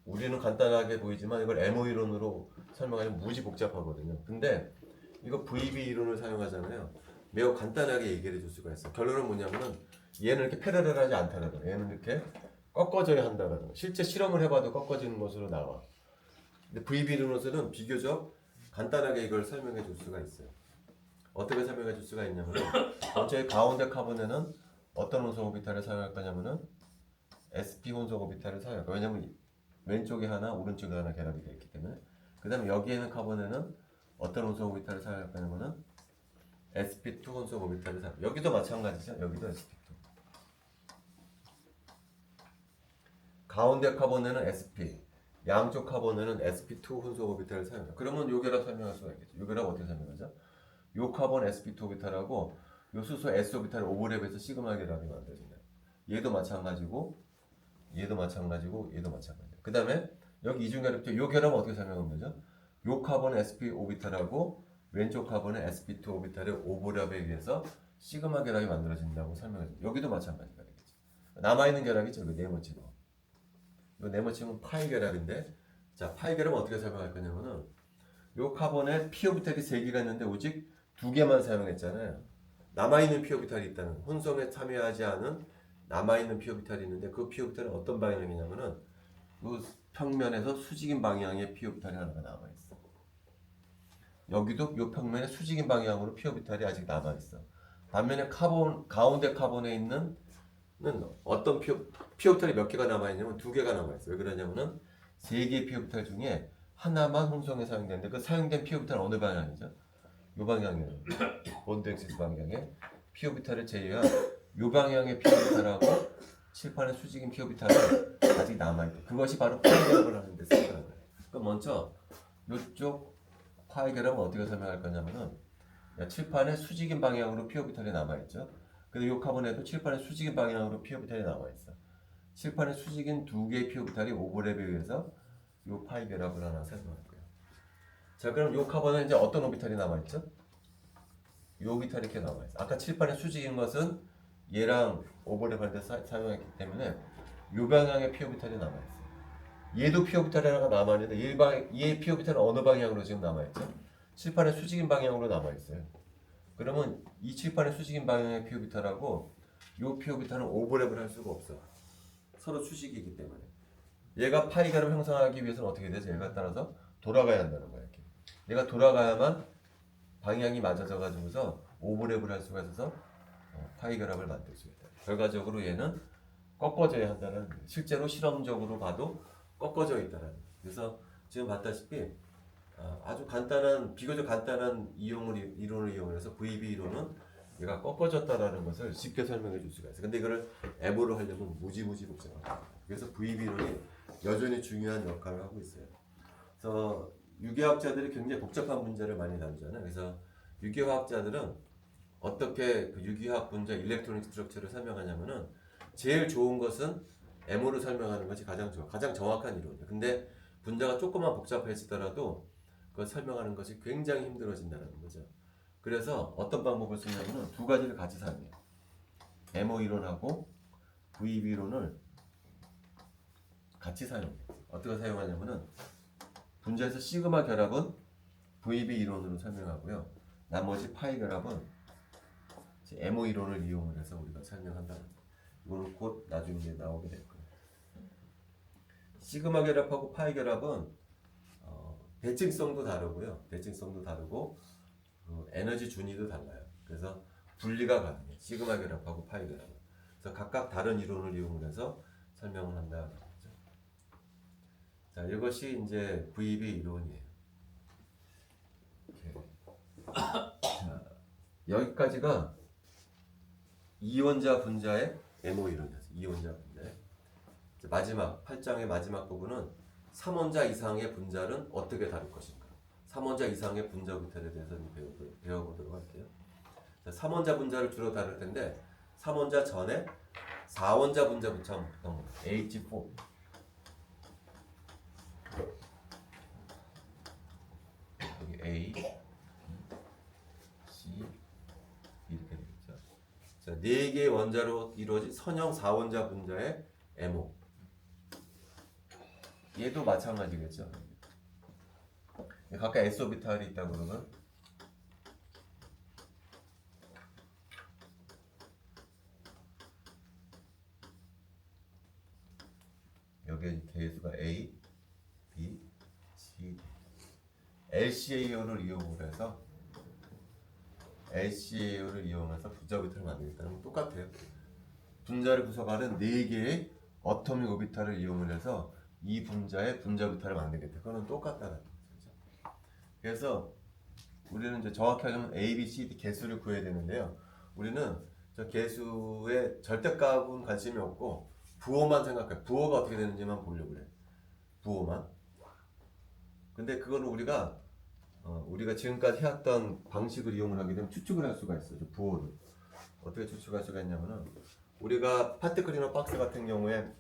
우리는 간단하게 보이지만 이걸 에모 이론으로 설명하면 무지 복잡하거든요. 근데 이거 VB 이론을 사용하잖아요. 매우 간단하게 얘기를 해줄 수가 있어. 결론은 뭐냐면은 얘는 이렇게 패러렐하지 않다라든가 얘는 이렇게 꺾어져야 한다라든가 실제 실험을 해봐도 꺾어지는 것으로 나와. 근데 VB 이론으로서는 비교적 간단하게 이걸 설명해 줄 수가 있어요. 어떻게 설명해 줄 수가 있냐면 먼저 가운데 카본에는 어떤 혼성 오비탈을 사용할 거냐면은 sp 혼성 오비탈을 사용할 거예요. 왜냐면 왼쪽에 하나 오른쪽에 하나 결합이 되어 있기 때문에. 그 다음에 여기에 있는 카본에는 어떤 혼성 오비탈을 사용할 거냐면은 sp2 혼성 오비탈을 사용. 여기도 마찬가지죠. 여기도 sp2. 가운데 카본에는 sp, 양쪽 카본에는 sp2 혼성 오비탈을 사용해요. 그러면 요 결합 설명할 수가 있겠죠. 요 결합 어떻게 설명하죠? 요 카본 sp2 오비탈하고 요 수소 s 오비탈을 오버랩해서 시그마 결합이 만들어진다. 얘도 마찬가지고 얘도 마찬가지고 얘도 마찬가지고. 그 다음에 여기 이중 결합 요 결합은 어떻게 설명하는 거죠? 요 카본 sp 오비탈하고 왼쪽 카본의 sp2 오비탈의 오버랩에 의해서 시그마 결합이 만들어진다고 설명해요. 여기도 마찬가지가 되겠죠. 남아있는 결합이죠. 그 네모친은. 요 네모친은 파이 결합인데 자 파이 결합은 어떻게 설명할 거냐면은 요 카본에 p 오비탈이 3개가 있는데 오직 2개만 사용했잖아요. 남아있는 p 오비탈이 있다는 혼성에 참여하지 않은 남아있는 p 오비탈이 있는데 그 p 오비탈은 어떤 방향이냐면은 요 평면에서 수직인 방향의 p 오비탈이 하나가 남아있어. 여기도 요 평면에 수직인 방향으로 p 오비탈이 아직 남아있어. 반면에 가운데 카본에 있는 어떤 p 오비탈이 몇 개가 남아있냐면 2개가 남아있어. 왜 그러냐면은 3개의 p 오비탈 중에 하나만 혼성에 사용되는데 그 사용된 p 오비탈은 어느 방향이죠? 요 방향이에요. 본드 엑시스 방향에 p 오비탈을 제외한 요 방향의 p 오비탈하고 칠판의 수직인 p 오비탈은 아직 남아있고 그것이 바로 파이 결합을 하는 데 쓰는 거예요. 그럼 먼저 요쪽 파이 결합은 어떻게 설명할 거냐면은 칠판의 수직인 방향으로 p 오비탈이 남아있죠. 근데 요 카본에도 칠판의 수직인 방향으로 p 오비탈이 남아있어. 칠판의 수직인 2개의 p 오비탈이 오버랩에 의해서 요 파이 결합을 하나 설명할 거예요. 자 그럼 요 카본은 이제 어떤 오비탈이 남아있죠? 요 오비탈이 이렇게 남아있어. 아까 칠판의 수직인 것은 얘랑 오버랩 할 때 사용했기 때문에 요 방향의 p 오비탈이 남아있어. 얘도 p 오비탈이 하나가 남아있는데 얘 p 오비탈은 어느 방향으로 지금 남아있죠? 칠판의 수직인 방향으로 남아있어요. 그러면 이 칠판의 수직인 방향의 p 오비탈하고 요 p 오비탈은 오버랩을 할 수가 없어. 서로 수직이기 때문에. 얘가 파이 결합 형성하기 위해서는 어떻게 되죠? 얘가 따라서 돌아가야 한다는 거야. 이렇게. 얘가 돌아가야만 방향이 맞아져 가지고서 오버랩을 할 수가 있어서 파이 결합을 만들 수 있다. 결과적으로 얘는 꺾어져야 한다는 실제로 실험적으로 봐도 꺾어져 있다는. 그래서 지금 봤다시피 아주 간단한 비교적 간단한 이론을 이용해서 VB 이론은 얘가 꺾어졌다라는 것을 쉽게 설명해 줄 수가 있어요. 근데 이거를 앱으로 하려면 무지무지 복잡합니다. 그래서 VB 이론이 여전히 중요한 역할을 하고 있어요. 그래서 유기화학자들이 굉장히 복잡한 문제를 많이 다루잖아요. 그래서 유기화학자들은 어떻게 그 유기화학 분자 일렉트로닉 스트럭처를 설명하냐면은 제일 좋은 것은 M으로 설명하는 것이 가장 정확한 이론이에요. 근데 분자가 조금만 복잡해지더라도 그걸 설명하는 것이 굉장히 힘들어진다는 거죠. 그래서 어떤 방법을 쓰냐면은 2가지를 같이 사용해요. MO 이론하고 VB 이론을 같이 사용해요. 어떻게 사용하냐면은 분자에서 시그마 결합은 VB 이론으로 설명하고요. 나머지 파이 결합은 MO 이론을 이용을 해서 우리가 설명한다는 거예요. 이거는 곧 나중에 나오게 될 거예요. 시그마 결합하고 파이 결합은 대칭성도 다르고요. 대칭성도 다르고 에너지 준위도 달라요. 그래서 분리가 가능해요. 시그마 결합하고 파이 결합. 그래서 각각 다른 이론을 이용을 해서 설명을 한다. 자, 이것이 이제 Vb 이론이에요. 자, 여기까지가 이원자 분자의 MO 이론이었어요. 이원자 분자의 마지막 8장의 마지막 부분은 3원자 이상의 분자는 어떻게 다룰 것인가. 3원자 이상의 분자 오비탈에 대해서 배워보도록 할게요. 자, 3원자 분자를 주로 다룰 텐데 3원자 전에 4원자 분자부터 한번 H4 여기 A, B, C 이렇게 되겠죠. 자, 4개의 원자로 이루어진 선형 4원자 분자의 MO 얘도 마찬가지겠죠. 각각 S 오비탈이 있다고 그러면 여기에 개수가 A, B, C, LCAO를 이용해서 분자 오비탈을 만들겠다는 건 똑같아요. 분자를 구성하는 4개의 어토믹 오비탈을 이용을 해서 이 분자의 분자 오비탈을 만들겠다. 그거는 똑같다는 거죠. 그래서 우리는 이제 정확히 하려면 A, B, C, D 개수를 구해야 되는데요. 우리는 저 개수의 절대값은 관심이 없고 부호만 생각해. 부호가 어떻게 되는지만 보려고 해. 부호만. 근데 그거는 우리가 지금까지 해왔던 방식을 이용을 하게 되면 추측을 할 수가 있어요. 부호를. 어떻게 추측할 수가 있냐면은 우리가 파티클이나 박스 같은 경우에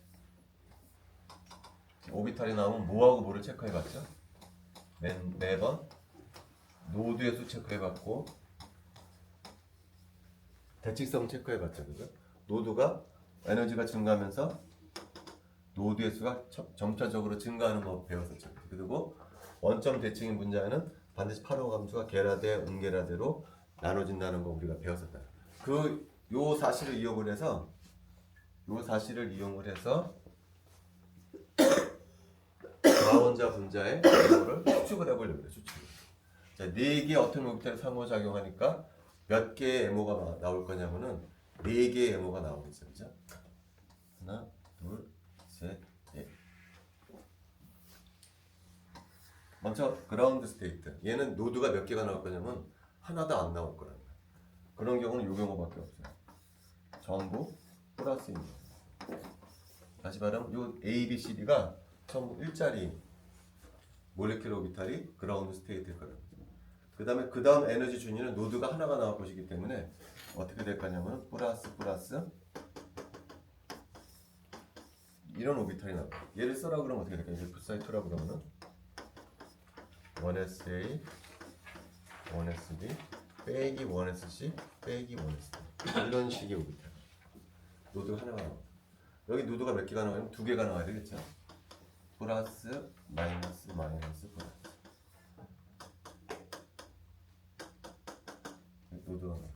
오비탈이 나오면 뭐하고 뭐를 체크해 봤죠? 매번 노드의 수 체크해 봤고 대칭성 체크해 봤죠. 그죠? 노드가 에너지가 증가하면서 노드의 수가 점차적으로 증가하는 거 배웠었죠. 그리고 원점 대칭인 분자에는 반드시 8호 감수가 게라대, 운게라대로 나눠진다는 거 우리가 배웠었다. 요 사실을 이용을 해서 4원자 분자의 MO를 추측을 해보려고 해요. 자, 4개의 어떤 오비탈이 상호작용하니까 몇 개의 MO가 나올 거냐면은 4개의 MO가 나오겠죠. 그죠? 하나, 둘, 셋, 넷. 먼저 그라운드 스테이트. 얘는 노드가 몇 개가 나올 거냐면 하나도 안 나올 거란 말이야. 그런 경우는 이 경우밖에 없어요. 전부 플러스입니다. 다시 말하면 요 A, B, C, D가 전부 일자리 몰레큘 오비탈이 그라운드 스테이트일 거라고. 그 다음 에너지 준위는 노드가 하나가 나올 것이기 때문에 어떻게 될 거냐면 플러스 이런 오비탈이 나와요. 얘를 써라 그러면 어떻게 될까요? 이제 풋사이2라 그러면은 1SA 1SB 빼기 1SC 빼기 1SD 이런 식의 오비탈. 노드가 하나가 나와. 여기 노드가 몇 개가 나와요? 2개가 나와야 되겠죠? 플러스 마이너스 플러스. 노드가 나와.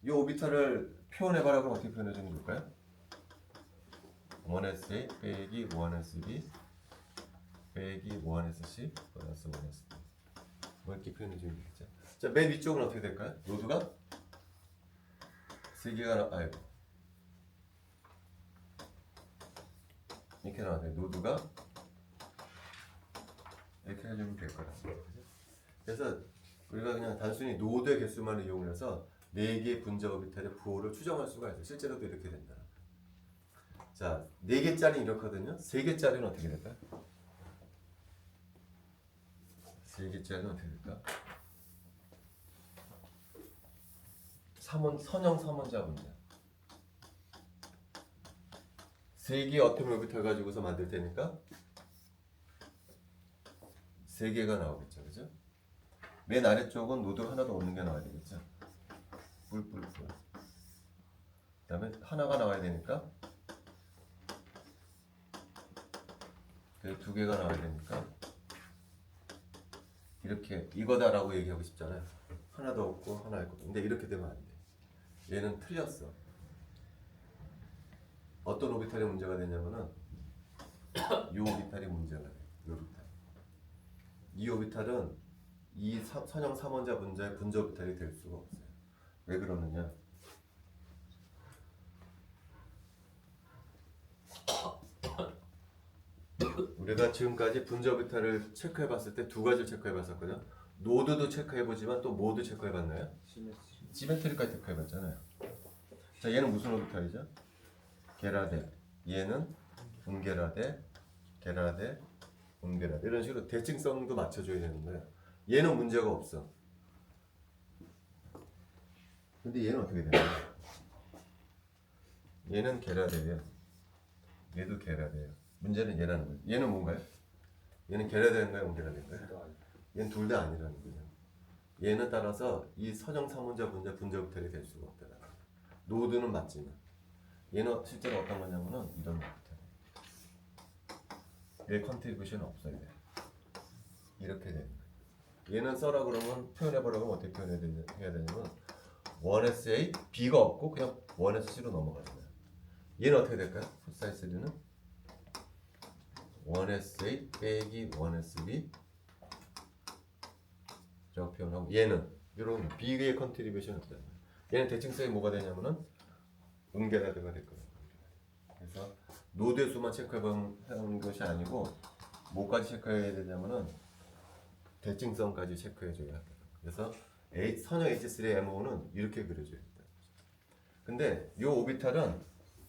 이 오비탈을 표현해봐라 그러면 어떻게 표현해주면 좋을까요? 1SA 빼기 1SB 빼기 1SC 플러스 1SD 뭐 이렇게 표현해주면 되겠죠. 자, 맨 위쪽은 어떻게 될까요? 노드가 3개가 아이고 이렇게 나와요. 노드가 이렇게 해주면 될 거라. 그래서 우리가 그냥 단순히 노드의 개수만을 이용해서 4개의 분자 오비탈의 부호를 추정할 수가 있어요. 실제로도 이렇게 된다. 자, 4개짜리 이렇거든요. 3개짜리는 어떻게 될까요? 3개짜리는 어떻게 될까? 선형 3원자 분자. 3개의 어텀 오비탈 가지고서 만들 테니까 3개가 나오겠죠. 그죠? 맨 아래쪽은 노드 하나도 없는 게 나와야 되겠죠. 뿔. 그 다음에 하나가 나와야 되니까 2개가 나와야 되니까 이렇게 이거다라고 얘기하고 싶잖아요. 하나도 없고 하나 있고. 근데 이렇게 되면 안 돼. 얘는 틀렸어. 어떤 오비탈이 문제가 되냐면은 이 오비탈이 문제가 돼. 이 오비탈. 이 오비탈은 이 선형 3원자 분자의 분자 오비탈이 될 수가 없어요. 왜 그러느냐? 우리가 지금까지 분자 오비탈을 체크해 봤을 때 두 가지를 체크해 봤었거든요. 노드도 체크해 보지만 또 뭐도 체크해 봤나요? 시메트리까지 체크해 봤잖아요. 자, 얘는 무슨 오비탈이죠? 게라데. 얘는 운게라데, 게라데, 운게라데. 이런 식으로 대칭성도 맞춰줘야 되는데 얘는 문제가 없어. 근데 얘는 어떻게 되냐? 얘는 게라데예요. 얘도 게라데예요. 문제는 얘라는 거예요. 얘는 뭔가요? 얘는 게라데인가요? 운게라데인가요? 얘는 둘 다 아니라는 거죠. 얘는 따라서 이 선형 3원자 분자 분자 오비탈이 될 수가 없다. 노드는 맞지만 얘는 실제로 어떤 거냐면은 이런 오비탈. 얘 컨트리뷰션 없어야 돼. 이렇게 되는 거예요. 얘는 써라 그러면 표현해보라고 하면 어떻게 해야 되냐면 1SA B가 없고 그냥 1에서 C로 넘어가잖아요. 얘는 어떻게 될까요? 풋사이스는 1SA 빼기 1SB 라고 표현하고 얘는 이런 B의 컨트리뷰션이 없잖아요. 얘는 대칭성이 뭐가 되냐면은 응게라드가 될 거예요. 그래서 노드의 수만 체크해보는 것이 아니고 뭐까지 체크해야 되냐면은 대칭성까지 체크해줘야 합니다. 그래서 선형 H3의 MO는 이렇게 그려줘야 됩니다. 근데 이 오비탈은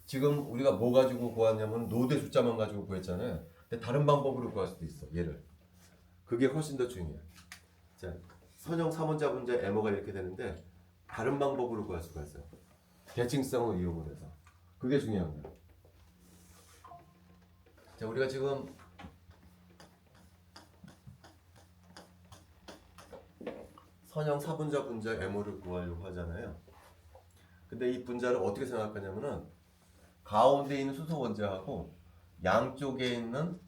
지금 우리가 뭐 가지고 구하냐면 노드의 숫자만 가지고 구했잖아요. 근데 다른 방법으로 구할 수도 있어. 얘를. 그게 훨씬 더 중요해요. 자, 선형 3원자 분자 MO가 이렇게 되는데 다른 방법으로 구할 수가 있어요. 대칭성을 이용을 해서. 그게 중요한 거예요. 자, 우리가 지금 선형 4분자 분자 MO를 구하려고 하잖아요. 근데 이 분자를 어떻게 생각하냐면은 가운데 있는 수소 원자하고 양쪽에 있는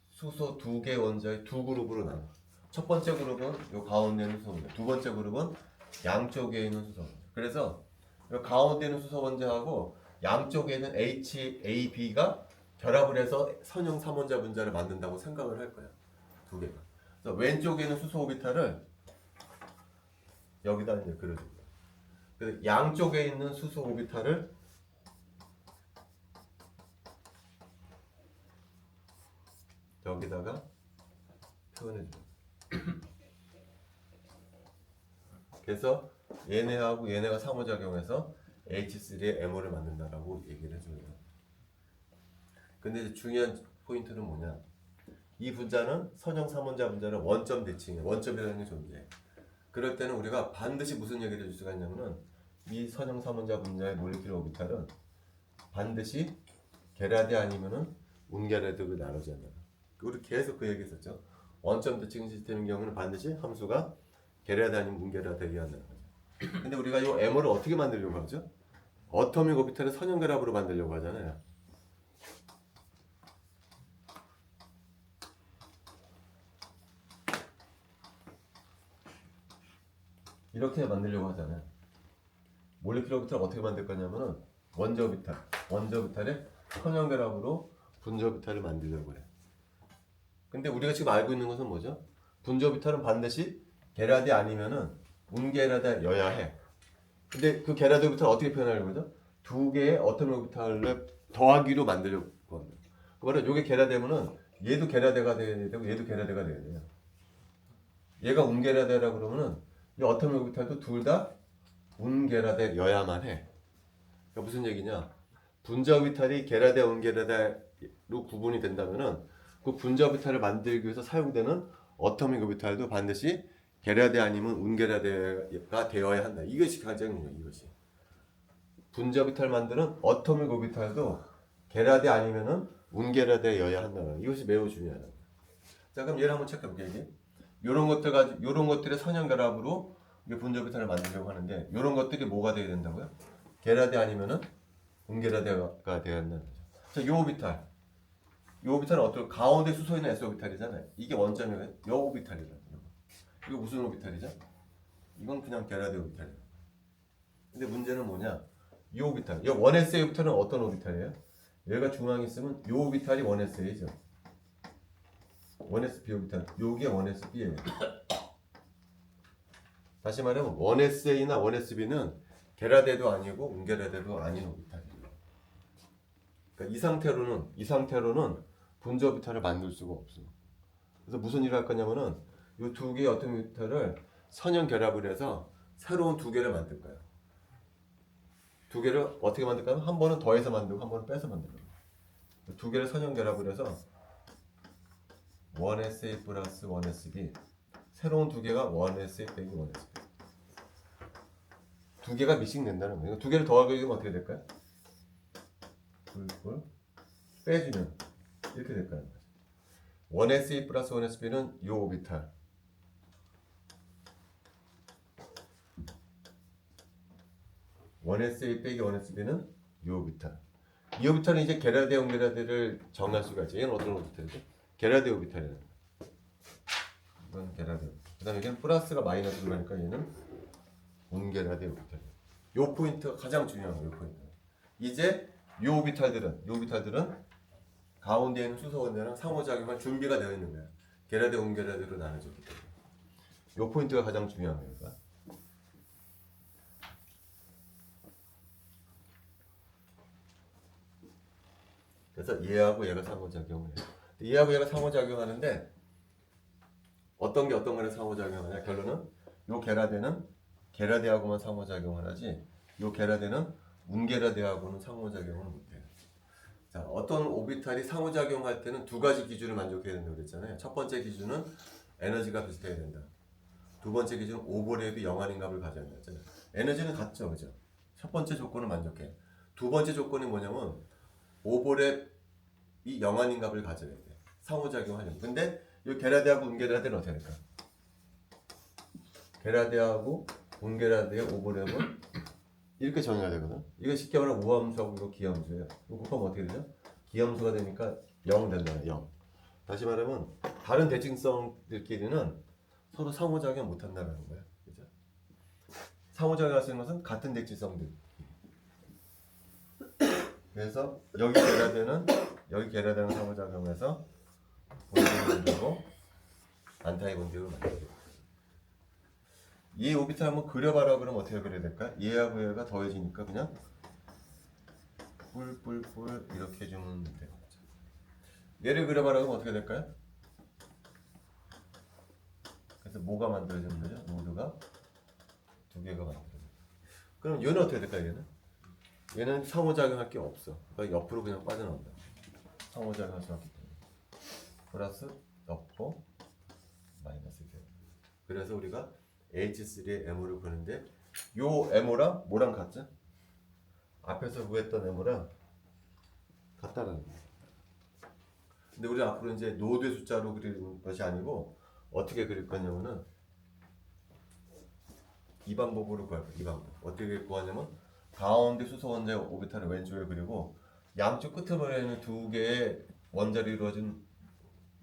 수소 두 개 원자의 두 그룹으로 나눠. 첫 번째 그룹은 요 가운데 있는 수소 원자, 두 번째 그룹은 양쪽에 있는 수소 원자. 그래서 요 가운데 있는 수소 원자하고 양쪽에 있는 HAB가 결합을 해서 선형 3원자 분자를 만든다고 생각을 할 거야. 두 개가. 그래서 왼쪽에 있는 수소 오비탈을 여기다 이제 그려줄 거야. 그래서 양쪽에 있는 수소 오비탈을 여기다가 표현해 줘. 그래서 얘네하고 얘네가 상호작용해서 H3의 MO를 만든다라고 얘기를 해줘요. 근데 이제 중요한 포인트는 뭐냐? 이 분자는 선형 3원자 분자는 원점 대칭이에요. 원점이라는 게 존재해. 그럴 때는 우리가 반드시 무슨 얘기를 해줄 수가 있냐면은 이 선형 3원자 분자의 몰리큘러 오비탈은 반드시 게라데 아니면은 운게라데로 나누지 않는다. 우리 계속 그 얘기했었죠. 원점 대칭 시스템인 경우는 반드시 함수가 게라데 아니면 운게라데여야 한다는 거죠. 근데 우리가 이 MO를 어떻게 만들려고 하죠? 어토믹 오비탈을 선형 결합으로 만들려고 하잖아요. 이렇게 만들려고 하잖아요. 몰리큘러 오비탈을 어떻게 만들 거냐면은 원자 오비탈의 선형 결합으로 분자 오비탈을 만들려고 해요. 근데 우리가 지금 알고 있는 것은 뭐죠? 분자 오비탈은 반드시 게라데 아니면은 운게라데여야 해. 근데 그 게라데 오비탈을 어떻게 표현하려고 하죠? 두 개의 어토믹 오비탈을 더하기로 만들려고 합니다. 그거는 요게 게라데면은 얘도 게라데가 돼야 되고 얘도 게라데가 돼야 돼요. 얘가 운게라데라고 그러면은 이 어토믹 오비탈도 둘 다 운게라데여야만 해. 그러니까 무슨 얘기냐? 분자 오비탈이 게라데 운게라데로 구분이 된다면은 그 분자 오비탈을 만들기 위해서 사용되는 어토믹 오비탈도 반드시 게라데 아니면 운게라데가 되어야 한다. 이것이 가장 중요해요. 이것이. 분자 오비탈 만드는 어토믹 오비탈도 게라데 아니면은 운게라데여야 한다. 이것이 매우 중요하다. 자, 그럼 얘를 한번 체크해 볼게요. 이런 것들 가지고 이런 것들의 선형 결합으로 분자 오비탈을 만들려고 하는데 이런 것들이 뭐가 돼야 된다고요? 게라데 아니면은 운게라데가 되어야 한다는 거죠. 자, 이 오비탈은 어떤 가운데 수소 있는 S 오비탈이잖아요. 이게 원점이에요. 이 오비탈이다. 이거 무슨 오비탈이죠? 이건 그냥 게라데 오비탈이에요. 근데 문제는 뭐냐? 이 오비탈. 이 1SA 오비탈은 어떤 오비탈이에요? 얘가 중앙에 있으면 이 오비탈이 1SA죠. 1sp 오비탈. 요게 1sb예요. 다시 말하면 1sa나 1sb는 게라데도 아니고 운게라데도 아닌 오비탈이에요. 그러니까 이 상태로는 분자 오비탈을 만들 수가 없어. 그래서 무슨 일을 할 거냐면은 이 두 개의 어떤 오비탈을 선형 결합을 해서 새로운 두 개를 만들 거예요. 두 개를 어떻게 만들까요? 한 번은 더해서 만들고 한 번은 빼서 만들어요. 두 개를 선형 결합을 해서 1SA 플러스 1SB 새로운 두 개가 1SA 빼기 1SB 두 개가 미싱 된다는 거예요. 두 개를 더하게 되면 어떻게 될까요? 뿔뿔 빼주면 이렇게 될 거예요. 1SA 플러스 1SB는 요 오비탈 1SA 빼기 1SB는 요 오비탈 이 오비탈은 이제 게라데 온게라데를 정할 수가 있죠. 얘는 어떤 오비탈이죠? 게라데 오비탈이에요. 이건 게라데. 그다음에 여기는 플러스가 마이너스 들어가니까 얘는 온게라데 오비탈이에요. 요 포인트가 가장 중요한 거예요. 요 포인트. 이제 요 오비탈들은 가운데 있는 수소 원자랑 상호작용할 준비가 되어 있는 거예요. 게라데 온게라데로 나눠졌기 때문에. 요 포인트가 가장 중요한 거예요. 그러니까. 그래서 얘하고 얘가 상호작용을 해요. 얘하고 얘가 상호작용하는데 어떤 게 어떤 거랑 상호작용하냐? 결론은 요 게라데는 게라데하고만 상호작용을 하지 요 게라데는 운게라데하고는 상호작용을 못해요. 자, 어떤 오비탈이 상호작용할 때는 두 가지 기준을 만족해야 된다고 그랬잖아요. 첫 번째 기준은 에너지가 비슷해야 된다. 두 번째 기준은 오버랩이 영한인 값을 가져야 된다. 에너지는 같죠, 그죠? 첫 번째 조건을 만족해. 두 번째 조건이 뭐냐면 오버랩이 영한인 값을 가져야 돼. 상호작용하려면. 근데 이 게라데하고 운게라데는 어떻게 할까? 게라데하고 운게라데의 오버랩은 이렇게 정의가 되거든. 이거 쉽게 말하면 우함수하고 이거 기함수예요. 이거 곱하면 어떻게 되죠? 기함수가 되니까 0 된다. 0. 다시 말하면 다른 대칭성들끼리는 서로 상호작용 못 한다는 거야. 그죠? 상호작용할 수 있는 것은 같은 대칭성들. 그래서 여기 게라데는 상호작용해서 본질을 만들고 안타의 본질을 만들고 이 오비탈 한번 그려봐라 그러면 어떻게 그려야 될까? 얘하고 얘가 더해지니까 그냥 뿔뿔뿔 이렇게 해주면 돼요. 얘를 그려봐라 그러면 어떻게 될까요? 그래서 뭐가 만들어지는 거죠? 모두가 두 개가 만들어져요. 그럼 얘는 어떻게 될까요? 얘는 상호작용할 게 없어. 그러니까 옆으로 그냥 빠져나온다. 상호작용할 수 없기 때문에 플러스 넣고 마이너스 이렇게. 그래서 우리가 H3의 MO를 보는데 요 MO랑 뭐랑 같죠? 앞에서 구했던 MO랑 같다는 거예요. 근데 우리 앞으로 이제 노드의 숫자로 그리는 것이 아니고 어떻게 그릴 거냐면은 이 방법으로 구할 거예요. 이 방법. 어떻게 구하냐면 가운데 수소 원자의 오비탈을 왼쪽에 그리고 양쪽 끄트머리에는 두 개의 원자로 이루어진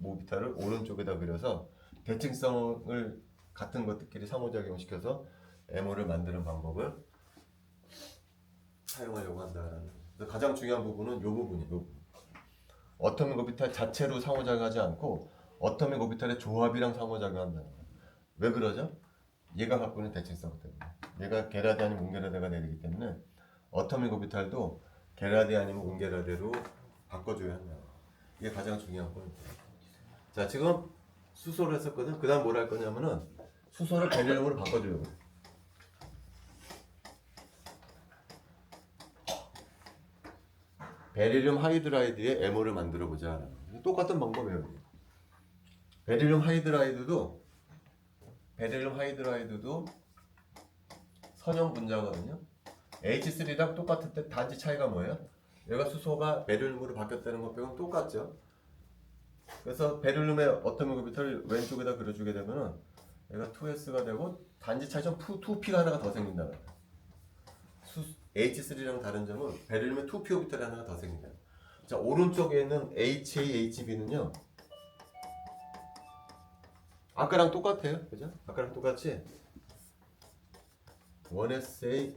오비탈을 오른쪽에다 그려서 대칭성을 같은 것들끼리 상호작용시켜서 MO를 만드는 방법을 사용하려고 한다라는 거예요. 가장 중요한 부분은 이 부분이에요. 이 부분. 어토믹 오비탈 자체로 상호작용하지 않고 어토믹 오비탈의 조합이랑 상호작용한다는 거예요. 왜 그러죠? 얘가 갖고 있는 대칭성 때문에. 얘가 게라데 아니면 운게라데가 되기 때문에 어토믹 오비탈도 게라데 아니면 운게라데로 바꿔줘야 한다. 이게 가장 중요한 포인트예요. 자, 지금 수소를 했었거든. 그 다음 뭘 할 거냐면은 수소를 베릴륨으로 바꿔주려고. 베릴륨 하이드라이드의 MO를 만들어 보자. 똑같은 방법이에요. 베릴륨 하이드라이드도 선형 분자거든요. H3랑 똑같을 때 단지 차이가 뭐예요? 얘가 수소가 베릴륨으로 바뀌었다는 것 빼고는 똑같죠. 그래서 베릴륨의 어토믹 오비탈을 왼쪽에다 그려주게 되면은 얘가 2s가 되고 단지 차이점 2p가 하나가 더 생긴다. H3랑 다른 점은 베릴륨의 2p 오비탈이 하나가 더 생긴다. 자, 오른쪽에 있는 HAHB는요. 아까랑 똑같아요. 그죠? 아까랑 똑같이 1SA,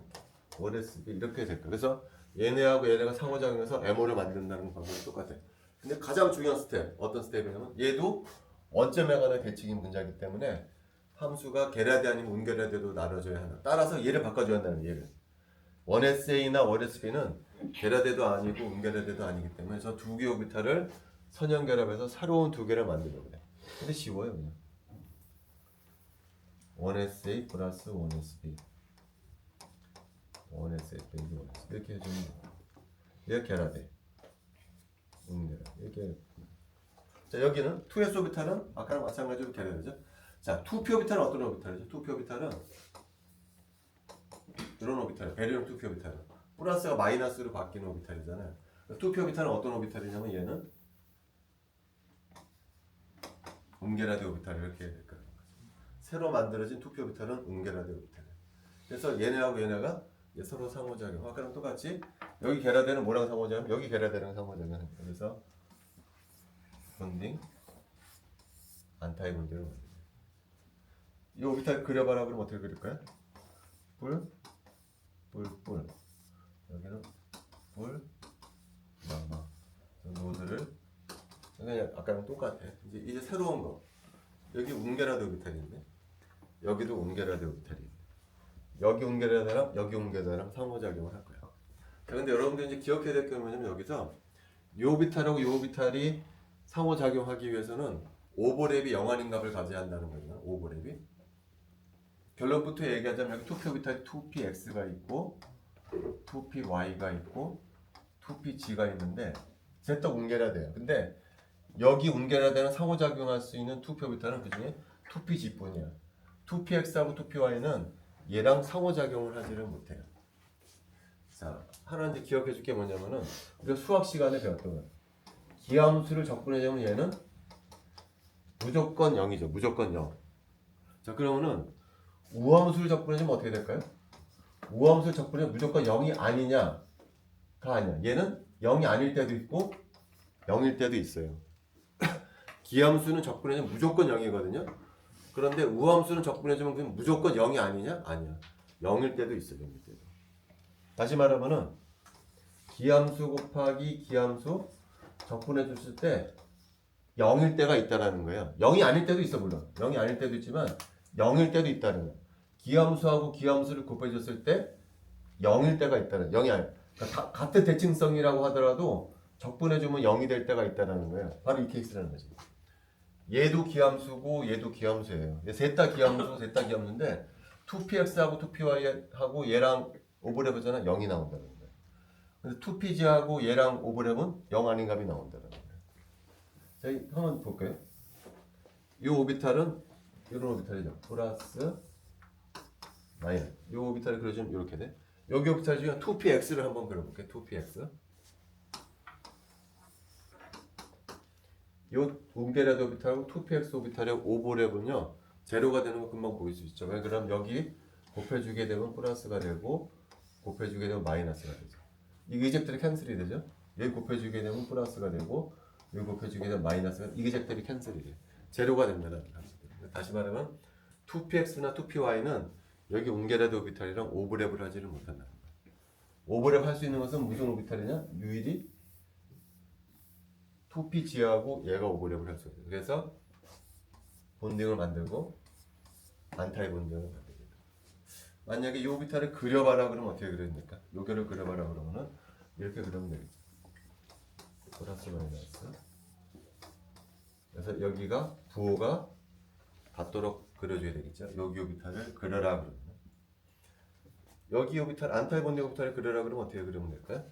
1SB 이렇게 될 거예요. 그래서 얘네하고 얘네가 상호작용해서 MO를 만든다는 방법이 똑같아요. 근데 가장 중요한 스텝, 어떤 스텝이냐면 얘도 원점에 관한 계측인 문자이기 때문에 함수가 계라대 아니면 운계라대도 나눠져야 하나. 따라서 얘를 바꿔줘야 한다는 거예요. 얘를. 1SA나 1SB는 계라대도 아니고 운계라대도 아니기 때문에 저 두 개의 오비탈을 선형결합해서 새로운 두 개를 만들려고 그래. 근데 쉬워요 그냥. 1SA 플러스 1SB 1SA 빼기 1SB 이렇게 해주면 돼요. 얘가 계라대 운계라 이렇게. 자 여기는 2S 오비탈은 아까랑 마찬가지로 계라대죠. 자 2P 오비탈은 어떤 오비탈이죠? 2P 오비탈은 이런 오비탈, 베리움 2P 오비탈은 플러스가 마이너스로 바뀌는 오비탈이잖아요. 2P 오비탈은 어떤 오비탈이냐면 얘는 운계라대 오비탈 이렇게 해야 될 거예요. 새로 만들어진 2P 오비탈은 운계라대 오비탈이에요. 그래서 얘네하고 얘네가 서로 상호작용. 아까랑 똑같이 여기 계라대는 뭐랑 상호작용? 여기 계라대랑 상호작용. 그래서 본딩, 안타이 본딩을 만들어요. 이 오비탈 그려봐라 그러면 어떻게 그릴까요? 뿔, 뿔. 여기는 뿔, 마마. 노드를 그냥 아까랑 똑같아. 이제 새로운 거. 여기 운계라대 오비탈이 있네. 여기도 운계라대 오비탈이 있네. 여기 운계라대랑 여기 운계라대랑 상호작용을 할 거야. 자, 근데 여러분들 이제 기억해야 될 게 뭐냐면 여기서 이 오비탈하고 이 오비탈이 상호작용하기 위해서는 오버랩이 영한인 값을 가져야 한다는 거예요. 오버랩이. 결론부터 얘기하자면 여기 2P 오비탈이 2PX가 있고 2PY가 있고 2PG가 있는데 셋다 운계라대요. 근데 여기 운계라대는 상호작용할 수 있는 2P 오비탈은 그 중에 2PG뿐이야. 2PX하고 2PY는 얘랑 상호작용을 하지를 못해요. 자, 하나 이제 기억해 줄 게 뭐냐면은 우리가 수학 시간에 배웠던 거야. 기함수를 적분해주면 얘는 무조건 0이죠. 무조건 0. 자, 그러면은 우함수를 적분해주면 어떻게 될까요? 우함수를 적분해주면 무조건 0이 아니냐? 다 아니야. 얘는 0이 아닐 때도 있고 0일 때도 있어요. 기함수는 적분해주면 무조건 0이거든요. 그런데 우함수는 적분해주면 그냥 무조건 0이 아니냐? 아니야. 0일 때도 있어요. 0일 때도. 다시 말하면은 기함수 곱하기 기함수 적분해 줬을 때 0일 때가 있다라는 거예요. 0이 아닐 때도 있어 물론. 0이 아닐 때도 있지만 0일 때도 있다는 거예요. 기함수하고 기함수를 곱해 줬을 때 0일 때가 있다는 0이 아니. 그러니까 같은 대칭성이라고 하더라도 적분해 주면 0이 될 때가 있다라는 거예요. 바로 이 케이스라는 거지. 얘도 기함수고 얘도 기함수예요. 셋 다 기함수, 셋 다 기함수인데 2px하고 2py하고 얘랑 오버랩하잖아 0이 나온다는 거예요. 근데 2pg하고 얘랑 오버랩은 0 아닌 값이 나온다는 거예요. 자, 한번 볼까요? 이 오비탈은 이런 오비탈이죠. 플러스 마이너스. 이 오비탈을 그려주면 이렇게 돼. 여기 오비탈 중에 2px를 한번 그려볼게요. 2px. 이 운계라드 오비탈하고 2px 오비탈의 오버랩은요 제로가 되는 거 금방 보일 수 있죠. 그럼 여기 곱해주게 되면 플러스가 되고 곱해주게 되면 마이너스가 되죠. 이 이집들이 캔슬이 되죠. 여기 곱해주게 되면 플러스가 되고 여기 곱해주게 되면 마이너스가 이 이집들이 캔슬이 돼요. 제로가 됩니다. 다시 말하면 2px나 2py는 여기 운계라드 오비탈이랑 오버랩을 하지를 못한다. 오버랩 할 수 있는 것은 무슨 오비탈이냐? 유일히 2pg하고 얘가 오버랩을 할 수 있어요. 그래서 본딩을 만들고 안타이 본딩을 만듭니다. 만약에 이 오비탈을 그려봐라 그러면 어떻게 그려야 됩니까? 요거를 그려봐라 그러면은 이렇게 그리면 되겠죠. 플러스 마이너스. 그래서 여기가 부호가 닿도록 그려줘야 되겠죠. 여기 오비탈을 그려라 그러면 여기 오비탈 안타이 본딩 오비탈을 그려라 그러면 어떻게 그리면 될까요?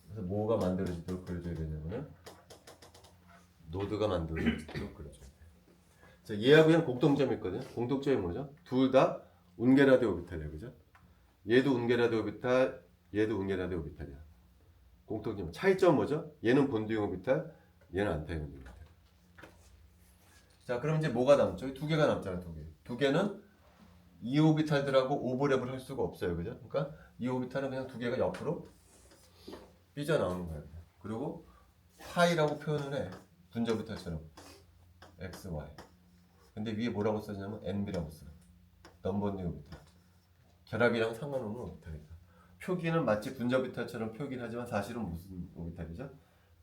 그래서 뭐가 만들어지도록 그려줘야 되냐면은 노드가 만들어지도록 그려줘야 돼요. 자, 얘하고 얘는 공통점이 있거든요. 공통점이 뭐죠? 둘 다 운계라드 오비탈이에요, 그죠? 얘도 운계라드 오비탈, 얘도 운계라드 오비탈이야. 공통점. 차이점 뭐죠? 얘는 본딩 오비탈, 얘는 안타이 본딩 오비탈. 자, 그럼 이제 뭐가 남죠? 두 개가 남잖아, 두 개. 두 개는 이 오비탈들하고 오버랩을 할 수가 없어요, 그죠? 그러니까 이 오비탈은 그냥 두 개가 옆으로 삐져나오는 거예요. 그리고 파이라고 표현을 해. 분자 오비탈처럼. x, y. 근데 위에 뭐라고 써지냐면 nb라고 써요. 넘버딩 오비탈. 결합이랑 상관없는 오비탈이다. 표기는 마치 분자 오비탈처럼 표기는 하지만 사실은 무슨 오비탈이죠?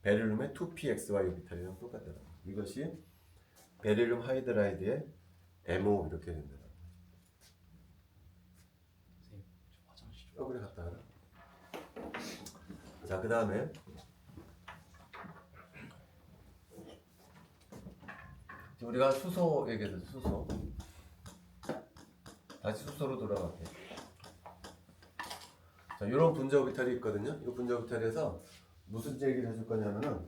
베릴륨의 2pxy 오비탈이랑 똑같다는 거예요. 이것이 베릴륨 하이드라이드의 MO 이렇게 된다. 선생님, 저 화장실 좀. 그래 갔다 와라. 자, 그 다음에 우리가 수소 얘기해서 수소. 다시 수소로 돌아갈게. 자, 이런 분자 오비탈이 있거든요. 이 분자 오비탈에서 무슨 얘기를 해줄 거냐면은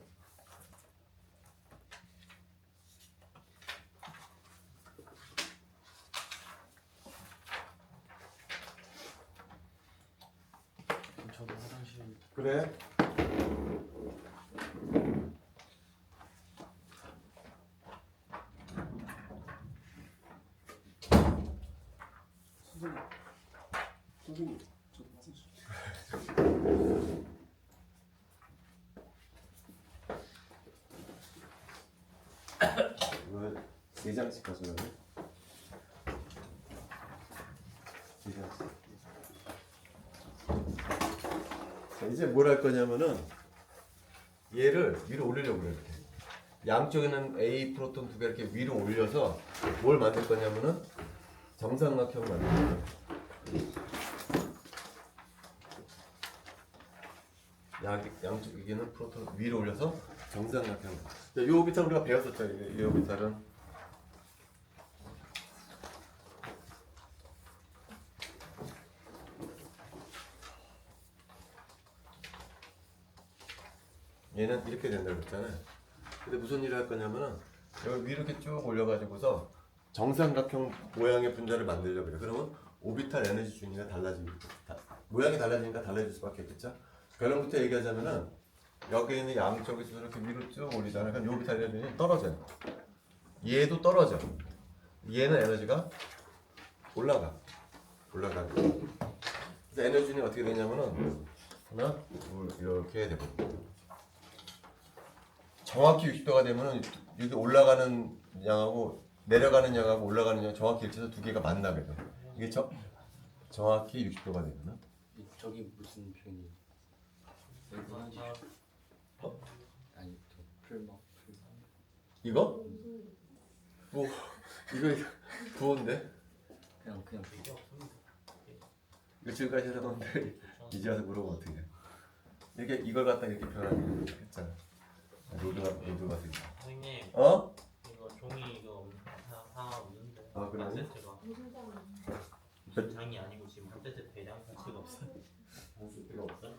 저도 화장실. 그래. 선생님, 저도 화장실. 이거 4장씩 가져가네. 4장씩. 자, 이제 뭘 할 거냐면은 얘를 위로 올리려고 그래. 이렇게. 양쪽에는 A 프로톤 두 개 이렇게 위로 올려서 뭘 만들 거냐면은 정삼각형을 만들 거야. 양쪽에는 프로톤 위로 올려서 정삼각형. 자, 이 오비탈 우리가 배웠었죠. 이 오비탈은 얘는 이렇게 된다고 그랬잖아요. 근데 무슨 일을 할 거냐면은 여기 위로 이렇게 쭉 올려가지고서 정삼각형 모양의 분자를 만들려고 그래요. 그러면 오비탈 에너지 준위가 모양이 달라지니까 달라질 수밖에 없겠죠. 결론부터 얘기하자면은 여기 있는 양쪽에서 이렇게 위로 쭉 올리잖아요. 그럼 이 오비탈 에너지는 떨어져요. 얘도 떨어져. 얘는 에너지가 올라가. 그래서 에너지 준위가 어떻게 되냐면은 하나, 둘 이렇게 되거든요. 정확히 60도가 되면은 여기 올라가는 양하고 내려가는 양하고 올라가는 양 정확히 일치해서 두 개가 만나게 돼. 이게 정확히 60도가 되면 저기 무슨 표현이? 어? 아니, 저 풀막 풀. 이거? 뭐 이거 부어인데? 그냥 이거 지금까지 하던 건데 이제 와서 물어보면 어떻게 해? 이렇게 이걸 갖다 이렇게 표현하는 거 했잖아. 로드가 생겨. 선생님 어? 이거 종이 이거 하나 없는데 아, 그래요? 한 세트가 무슨 장이 아니고 지금 한 세트 대량 가치가 없어요. 무슨 필요 없어?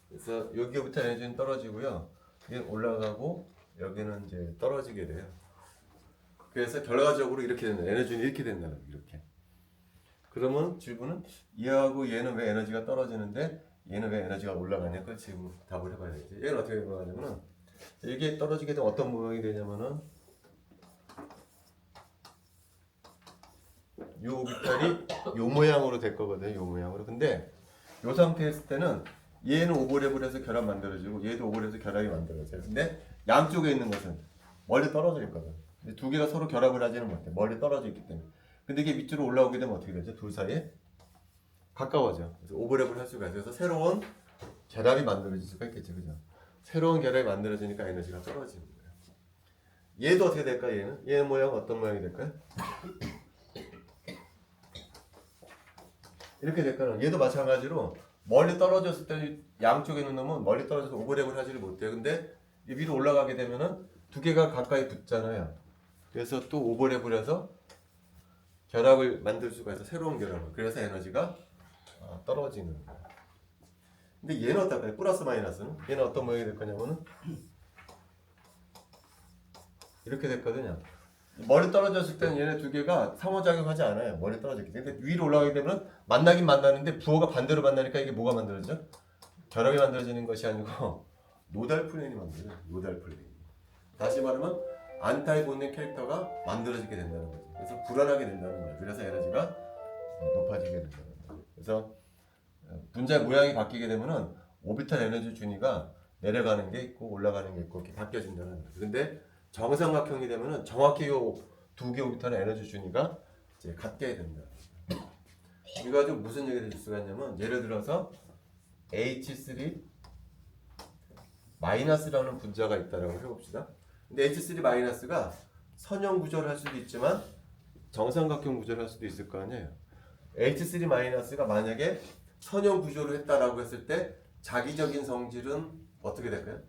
그래서 여기부터 에너지는 떨어지고요. 이게 올라가고 여기는 이제 떨어지게 돼요. 그래서 결과적으로 이렇게 된다. 에너지는 이렇게 된다는 거예요. 이렇게. 그러면 질문은 얘하고 얘는 왜 에너지가 떨어지는데 얘는 왜 에너지가 올라가냐? 그걸 지금 답을 해봐야지. 얘는 어떻게 돌아가냐면은 이게 떨어지게 되면 어떤 모양이 되냐면은 요 오비탈이 요 모양으로 될 거거든요. 요 모양으로. 근데 요 상태 있을 때는 얘는 오버랩을 해서 결합 만들어지고 얘도 오버랩해서 결합이 만들어져요. 근데 양쪽에 있는 것은 멀리 떨어져 있거든. 근데 두 개가 서로 결합을 하지는 못해. 멀리 떨어져 있기 때문에. 근데 이게 밑으로 올라오게 되면 어떻게 되죠? 둘 사이에 가까워져. 그래서 오버랩을 할 수가 있어요. 그래서 새로운 결합이 만들어질 수가 있겠죠. 그죠? 새로운 결합이 만들어지니까 에너지가 떨어지는 거예요. 얘도 어떻게 될까? 얘 모양 어떤 모양이 될까요? 이렇게 될까요? 얘도 마찬가지로 멀리 떨어졌을 때 양쪽에 있는 놈은 멀리 떨어져서 오버랩을 하지를 못해요. 근데 이 위로 올라가게 되면은 두 개가 가까이 붙잖아요. 그래서 또 오버랩을 해서 결합을 만들 수가 있어. 새로운 결합을. 그래서 에너지가 떨어지는 거예요. 근데 얘는 어떨까요? 플러스 마이너스는? 얘는 어떤 모양이 될 거냐면은 이렇게 됐거든요. 멀리 떨어졌을 때는 얘네 두 개가 상호작용하지 않아요. 멀리 떨어졌기 때문에. 근데 위로 올라가게 되면 만나긴 만나는데 부호가 반대로 만나니까 이게 뭐가 만들어져? 결합이 만들어지는 것이 아니고 노달 플레인이 만들어요. 노달 플레인. 다시 말하면 안타에 붙는 캐릭터가 만들어지게 된다는 거죠. 그래서 불안하게 된다는 거예요. 그래서 에너지가 높아지게 된다는 거예요. 그래서 분자의 모양이 바뀌게 되면은 오비탈 에너지 준위가 내려가는 게 있고 올라가는 게 있고 이렇게 바뀌어진다는 거죠. 근데 정삼각형이 되면은 정확히 요 두 개 오비탈의 에너지 준위가 이제 같게 된다. 이거 가지고 무슨 얘기를 줄 수가 있냐면 예를 들어서 H3 마이너스라는 분자가 있다라고 해봅시다. 근데 H3 마이너스가 선형 구조를 할 수도 있지만 정삼각형 구조를 할 수도 있을 거 아니에요. H3 마이너스가 만약에 선형 구조를 했다라고 했을 때 자기적인 성질은 어떻게 될까요?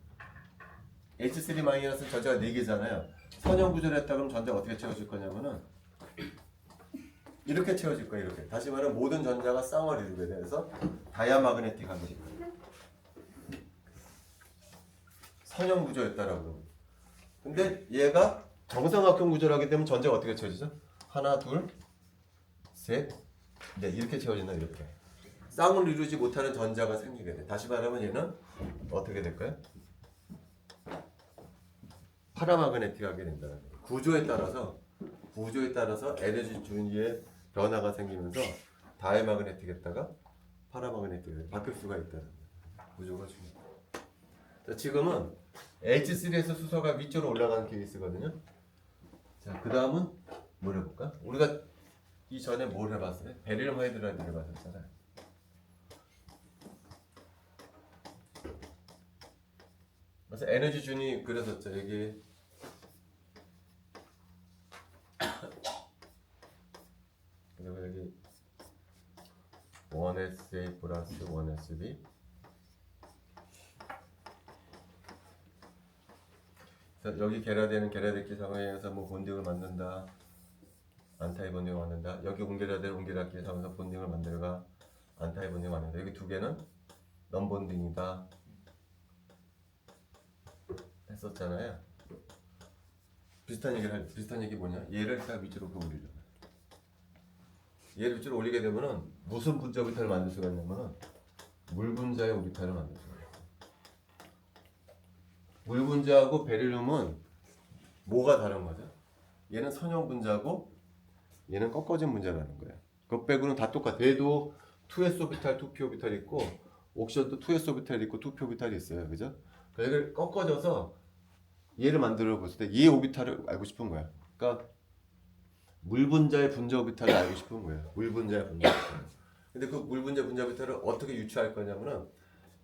H3 마이너스 전자가 4개잖아요. 선형 구조를 했다 그러면 전자가 어떻게 채워질 거냐면은 이렇게 채워질 거예요. 이렇게. 다시 말하면 모든 전자가 쌍을 이루게 돼서 다이아마그네틱하게 될 거예요. 선형 구조였다라고 그러면. 근데 얘가 정삼각형 구조를 하게 되면 전자가 어떻게 채워지죠? 하나, 둘, 셋, 넷 이렇게 채워진다 이렇게. 쌍을 이루지 못하는 전자가 생기게 돼. 다시 말하면 얘는 어떻게 될까요? 파라마그네틱하게 된다는 거예요. 구조에 따라서 에너지 준위의 변화가 생기면서 다이마그네틱했다가 파라마그네틱으로 바뀔 수가 있다는 거예요. 구조가 중요해요. 자, 지금은 H3에서 수소가 위쪽으로 올라가는 케이스거든요. 자, 그 다음은 뭘 해볼까? 우리가 이전에 뭘 해봤어요? 베릴륨 하이드라이드를 해봤었잖아요. 그래서 에너지 준위 그렸었죠. 여기 그리고 여기 1SA 플러스 1SB 그래서 여기 계라되기 상황에 의해서 뭐 본딩을 만든다 안타이 본딩을 만든다 여기 옮겨라되는 옮겨닫기 상황에서 본딩을 만들어가 안타이 본딩을 만든다 여기 두 개는 넘본딩이다 했었잖아요. 비슷한 얘기 뭐냐 얘를 딱 위주로 올리려고 얘를 위주로 올리게 되면은 무슨 분자 오비탈을 만들 수가 있냐면은 물 분자의 오비탈을 만들 수가 있어요. 물 분자하고 베릴륨은 뭐가 다른 거죠? 얘는 선형 분자고 얘는 꺾어진 분자라는 거예요. 그것 빼고는 다 똑같아. 얘도 2s 오비탈, 2p 오비탈이 있고 옥션도 2s 오비탈이 있고 2p 오비탈이 있어요. 그죠? 이걸 꺾어져서 얘를 만들어 봤을 때 얘 오비탈을 알고 싶은 거야. 그러니까 물 분자의 분자 오비탈을 알고 싶은 거예요. 물 분자의 분자 오비탈. 근데 그 물 분자 분자 오비탈을 어떻게 유추할 거냐면은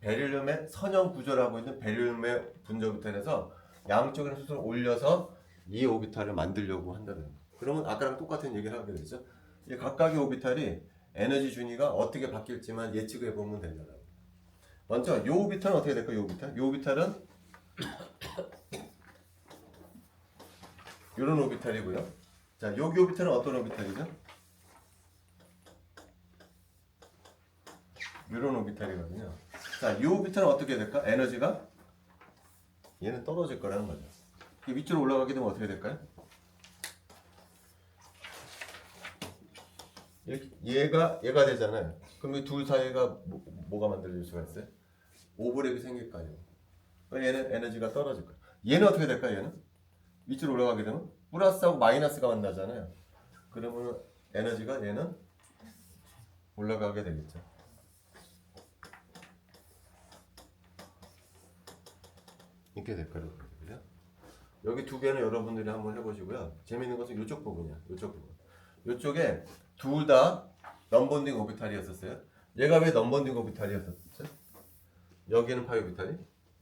베릴륨의 선형 구조를 하고 있는 베릴륨의 분자 오비탈에서 양쪽에 수소를 올려서 이 오비탈을 만들려고 한다는 거예요. 그러면 아까랑 똑같은 얘기를 하게 되죠. 이 각각의 오비탈이 에너지 준위가 어떻게 바뀔지만 예측해 보면 된다는 거예요. 먼저 이 오비탈은 어떻게 될까요? 이 오비탈? 이 오비탈은 이런 오비탈이고요. 자, 여기 오비탈은 어떤 오비탈이죠? 이런 오비탈이거든요. 자, 이 오비탈은 어떻게 될까? 에너지가 얘는 떨어질 거라는 거죠. 위쪽으로 올라가게 되면 어떻게 될까요? 얘가 되잖아요. 그럼 이 둘 사이가 뭐가 만들어질 수가 있어요? 오버랩이 생길 거 아니에요. 얘는 에너지가 떨어질 거예요. 얘는 어떻게 될까요? 얘는 위쪽으로 올라가게 되면 플러스하고 마이너스가 만나잖아요. 그러면 에너지가 얘는 올라가게 되겠죠. 이렇게 될 거예요. 여기 두 개는 여러분들이 한번 해보시고요. 재밌는 것은 이쪽 부분이야. 이쪽 부분. 이쪽에 둘 다 넘본딩 오비탈이었었어요. 얘가 왜 넘본딩 오비탈이었었죠? 여기는 파이 오비탈이.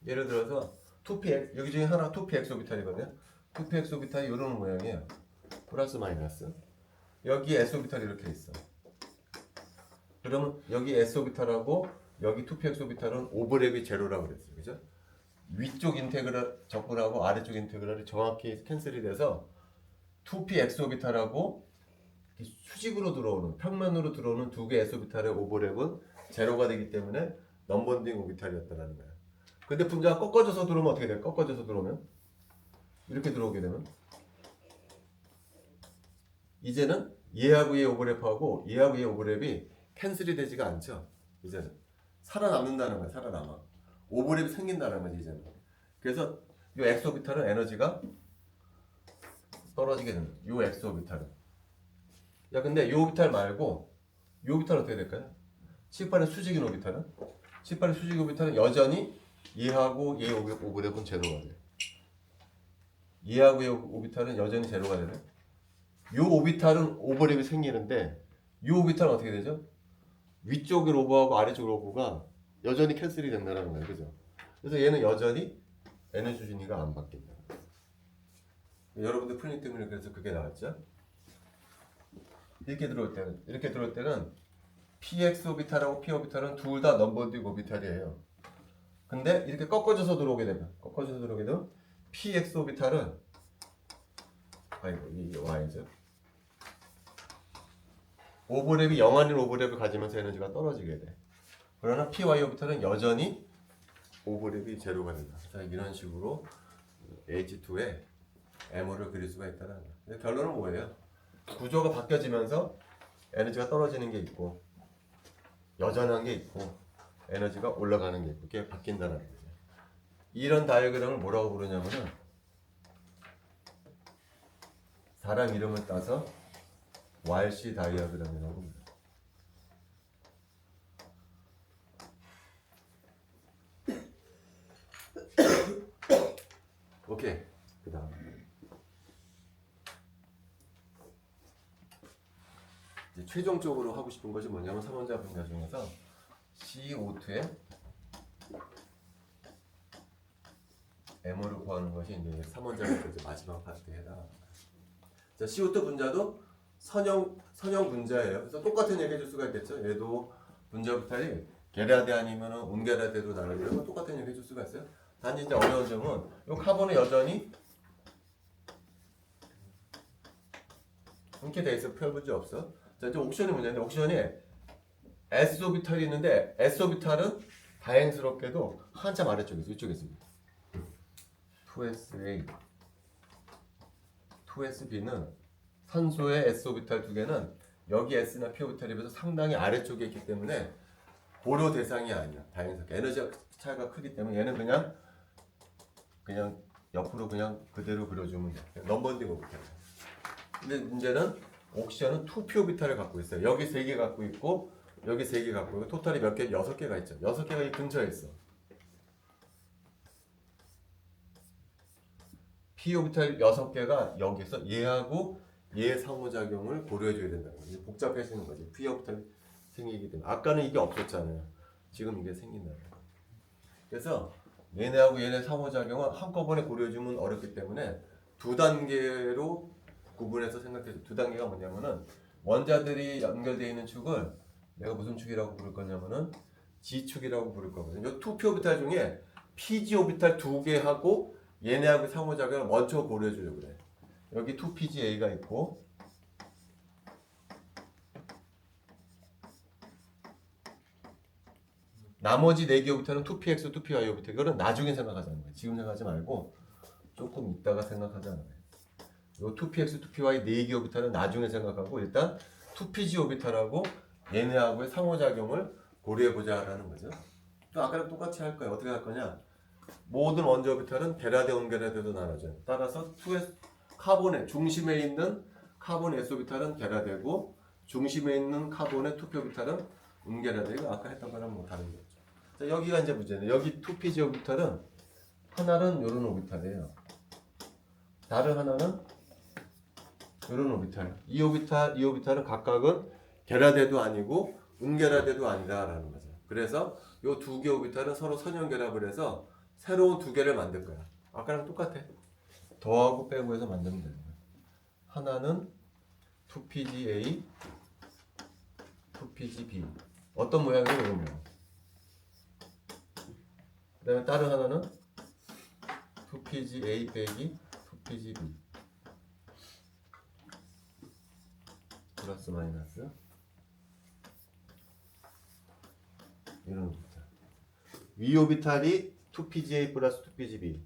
예를 들어서 2px 여기 중에 하나 2px 오비탈이거든요. 2px 오비탈이 이런 모양이에요. 플러스 마이너스. 여기 s 오비탈이 이렇게 있어. 그러면 여기 s 오비탈하고 여기 2px 오비탈은 오버랩이 제로라고 그랬어요. 그죠? 위쪽 인테그랄 적분하고 아래쪽 인테그랄이 정확히 캔슬이 돼서 2px 오비탈하고 수직으로 들어오는 평면으로 들어오는 두 개 s 오비탈의 오버랩은 제로가 되기 때문에 넘본딩 오비탈이었다는 거예요. 근데 분자가 꺾어져서 들어오면 어떻게 돼요? 꺾어져서 들어오면 이렇게 들어오게 되면 이제는 얘하고 얘 오버랩하고 얘하고 얘 오버랩이 캔슬이 되지가 않죠. 이제는 살아남는다는 거예요. 살아남아. 오버랩이 생긴다는 거지 이제는. 그래서 이 x 오비탈은 에너지가 떨어지게 됩니다. 이 x 오비탈은. 야 근데 이 오비탈 말고 이 오비탈은 어떻게 될까요? 18의 수직인 오비탈은? 18의 수직 오비탈은 여전히 얘하고 얘 오버랩은 제로가 돼. 얘하고 얘 오비탈은 여전히 제로가 되네. 요 오비탈은 오버랩이 생기는데 요 오비탈은 어떻게 되죠? 위쪽을 오버하고 아래쪽을 오버가 여전히 캔슬이 된다는 거예요. 그죠? 그래서 얘는 여전히 에너지 준위가 안 바뀐다. 여러분들 풀링 때문에 그래서 그게 나왔죠? 이렇게 들어올 때는 px 오비탈하고 p 오비탈은 둘 다 넘버딩 오비탈이에요. 근데 이렇게 꺾어져서 들어오게 되면 px 오비탈은 이 y죠. 오버랩이 0 아닌 오버랩을 가지면서 에너지가 떨어지게 돼. 그러나 py 오비탈은 여전히 오버랩이 제로가 된다. 자, 이런 식으로 H2에 M을 그릴 수가 있다는 거예요. 근데 결론은 뭐예요? 구조가 바뀌어지면서 에너지가 떨어지는 게 있고 여전한 게 있고 에너지가 올라가는 게 있고 그게 바뀐다는 거죠. 이런 다이어그램을 뭐라고 부르냐면은 사람 이름을 따서 YC 다이어그램이라고 합니다. 오케이. 그 다음 이제 최종적으로 하고 싶은 것이 뭐냐면 3원자 분자 중에서 CO2에 M을 구하는 것이 이제 3원자 마지막 파트에 해당합니다. 자, CO2 분자도 선형 분자예요. 그래서 똑같은 얘기 해줄 수가 있겠죠. 얘도 분자 부탈이 계라대 아니면 온계라대로 나누면 똑같은 얘기 해줄 수가 있어요. 단지 이제 어려운 점은 이 카본은 여전히 이렇게 돼 있어. 별 문제 없어. 자, 이제 옥션이 문제인데 옥션이 S 오비탈이 있는데 S 오비탈은 다행스럽게도 한참 아래쪽에 있어. 이쪽에 있습니다. 2SA, 2SB는 산소의 S 오비탈 두 개는 여기 S나 P 오비탈에 비해서 상당히 아래쪽에 있기 때문에 고려 대상이 아니야. 다행스럽게 에너지 차이가 크기 때문에 얘는 그냥 옆으로 그냥 그대로 그려주면 돼. 넘버딩 오비탈. 근데 문제는 옥시언은 2P 오비탈을 갖고 있어요. 여기 3개 갖고 있고 여기 3개 갖고 있고 토탈이 몇 개? 6개가 있죠. 6개가 이 근처에 있어. P 오비탈 6개가 여기서 얘하고 얘의 상호작용을 고려해줘야 된다는 거지. 복잡해지는 거지. P 오비탈 생기기 때문에. 아까는 이게 없었잖아요. 지금 이게 생긴다는 거야. 그래서 얘네하고 얘네 상호작용을 한꺼번에 고려해주면 어렵기 때문에 두 단계로 구분해서 생각해줘. 두 단계가 뭐냐면은 원자들이 연결되어 있는 축을 내가 무슨 축이라고 부를 거냐면은 G축이라고 부를 거거든요. 이 2P 오비탈 중에 PG 오비탈 2개하고 얘네하고 상호작용을 먼저 고려해주려고 그래. 여기 2PGA가 있고 나머지 4개 오비탈은 2PX, 2PY 오비탈. 이거는 나중에 생각하자는 거예요. 지금 생각하지 말고 조금 있다가 생각하자는 거예요. 요 2PX, 2PY 4개 오비탈은 나중에 생각하고 일단 2PG 오비탈하고 얘네하고의 상호작용을 고려해보자라는 거죠. 또 아까랑 똑같이 할 거예요. 어떻게 할 거냐? 모든 원자 오비탈은 계라대, 온계라대로 나눠져요. 따라서 2S 카본의 중심에 있는 카본 S 오비탈은 계라대고 중심에 있는 카본의 2P 오비탈은 온계라대. 이거 아까 했던 거랑 뭐 다른 거죠. 자, 여기가 이제 문제네. 여기 2PG 오비탈은 하나는 요런 오비탈이에요. 다른 하나는 이런 오비탈. 이 오비탈은 각각은 계라대도 아니고 운계라대도 아니다라는 거죠. 그래서 이 두 개 오비탈은 서로 선형 결합을 해서 새로운 두 개를 만들 거야. 아까랑 똑같아. 더하고 빼고 해서 만들면 되는 거야. 하나는 2PGA, 2PGB. 어떤 모양이고 이런 모양. 그 다음에 다른 하나는 2PGA 빼기 2PGB. 플러스 마이너스 이런 오비탈. 위 오비탈이 2PGA 플러스 2PGB,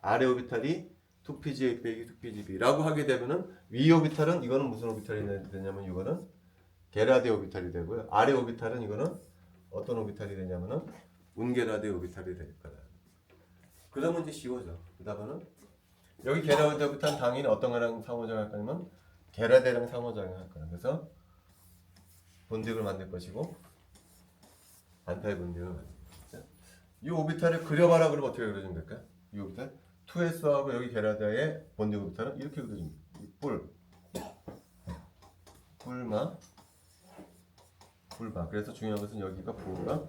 아래 오비탈이 2PGA 빼기 2PGB라고 하게 되면은 위 오비탈은 이거는 무슨 오비탈이 되냐면 이거는 계라대 오비탈이 되고요. 아래 오비탈은 이거는 어떤 오비탈이 되냐면은 운계라대 오비탈이 될 거다. 그러면 이제 쉬워져. 그다음에는 여기 계라대 오비탈은 당연히 어떤 거랑 상호작용할 거냐면 계라대랑 상호작용할 거야. 그래서 본딩을 만들 것이고 반타의 본딩을 만들 거죠. 이 오비탈을 그려봐라 그러면 어떻게 그려주면 될까요? 이 오비탈 2s하고 여기 게라다의 본딩 오비탈은 이렇게 그려주면 돼요. 뿔마. 그래서 중요한 것은 여기가 부호가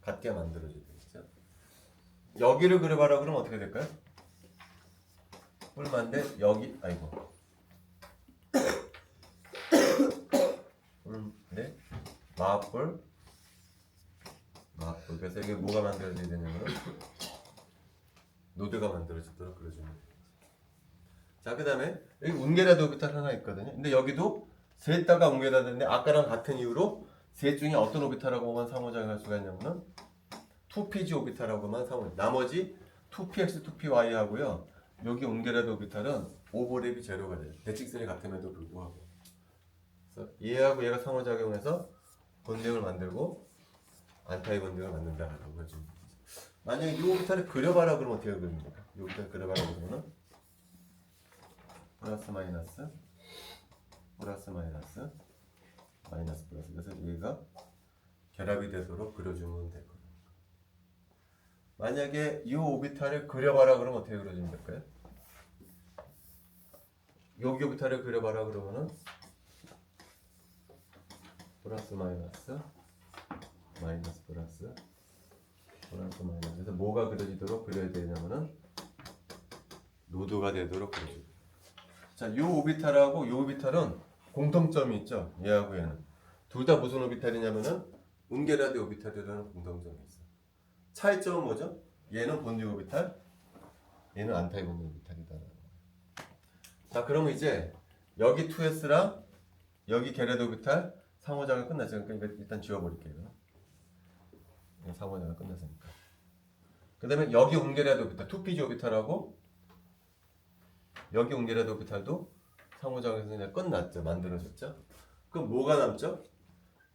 같게 만들어줘야 되겠죠. 여기를 그려봐라 그러면 어떻게 될까요? 뿔마인데 여기 뿔인데 마뿔. 그래서 이게 뭐가 만들어져야 되냐면 노드가 만들어지도록 그려주면 돼요. 자, 그 다음에 여기 운게라드 오비탈 하나 있거든요. 근데 여기도 셋 다가 운게라드인데 아까랑 같은 이유로 셋 중에 어떤 오비탈하고만 상호작용할 수가 있냐면은 2pg 오비탈하고만 상호. 나머지 2px, 2py 하고요. 여기 운게라드 오비탈은 오버랩이 제로가 돼요. 대칭선이 같음에도 불구하고. 그래서 얘하고 얘가 상호작용해서 본딩을 만들고 안타이 본딩을 만든다라고 해주면 됩니다. 만약에 이 오비탈을 그려봐라 그러면 어떻게 그립니까? 이 오비탈을 그려봐라 그러면은 플러스 마이너스 그래서 여기가 결합이 되도록 그려주면 될 거예요. 만약에 이 오비탈을 그려봐라 그러면 어떻게 그려주면 될까요? 여기 오비탈을 그려봐라 그러면은 플러스 마이너스 그래서 뭐가 그려지도록 그려야 되냐면은 노드가 되도록 그려줘요. 자, 요 오비탈하고 요 오비탈은 공통점이 있죠. 얘하고 얘는 둘 다 무슨 오비탈이냐면은 운게라드 오비탈이라는 공통점이 있어요. 차이점은 뭐죠? 얘는 본딩 오비탈, 얘는 안타이 본딩 오비탈이다. 자, 그러면 이제 여기 2s랑 여기 게라드 오비탈 상호작용 끝났죠. 그러니까 일단 지워버릴게요. 상호작용 끝났으니까. 그 다음에 여기 운게라드 오비탈 2pg 오비탈하고 여기 운게라드 오비탈도 상호작용에서 그냥 끝났죠. 만들어졌죠. 그럼 뭐가 남죠?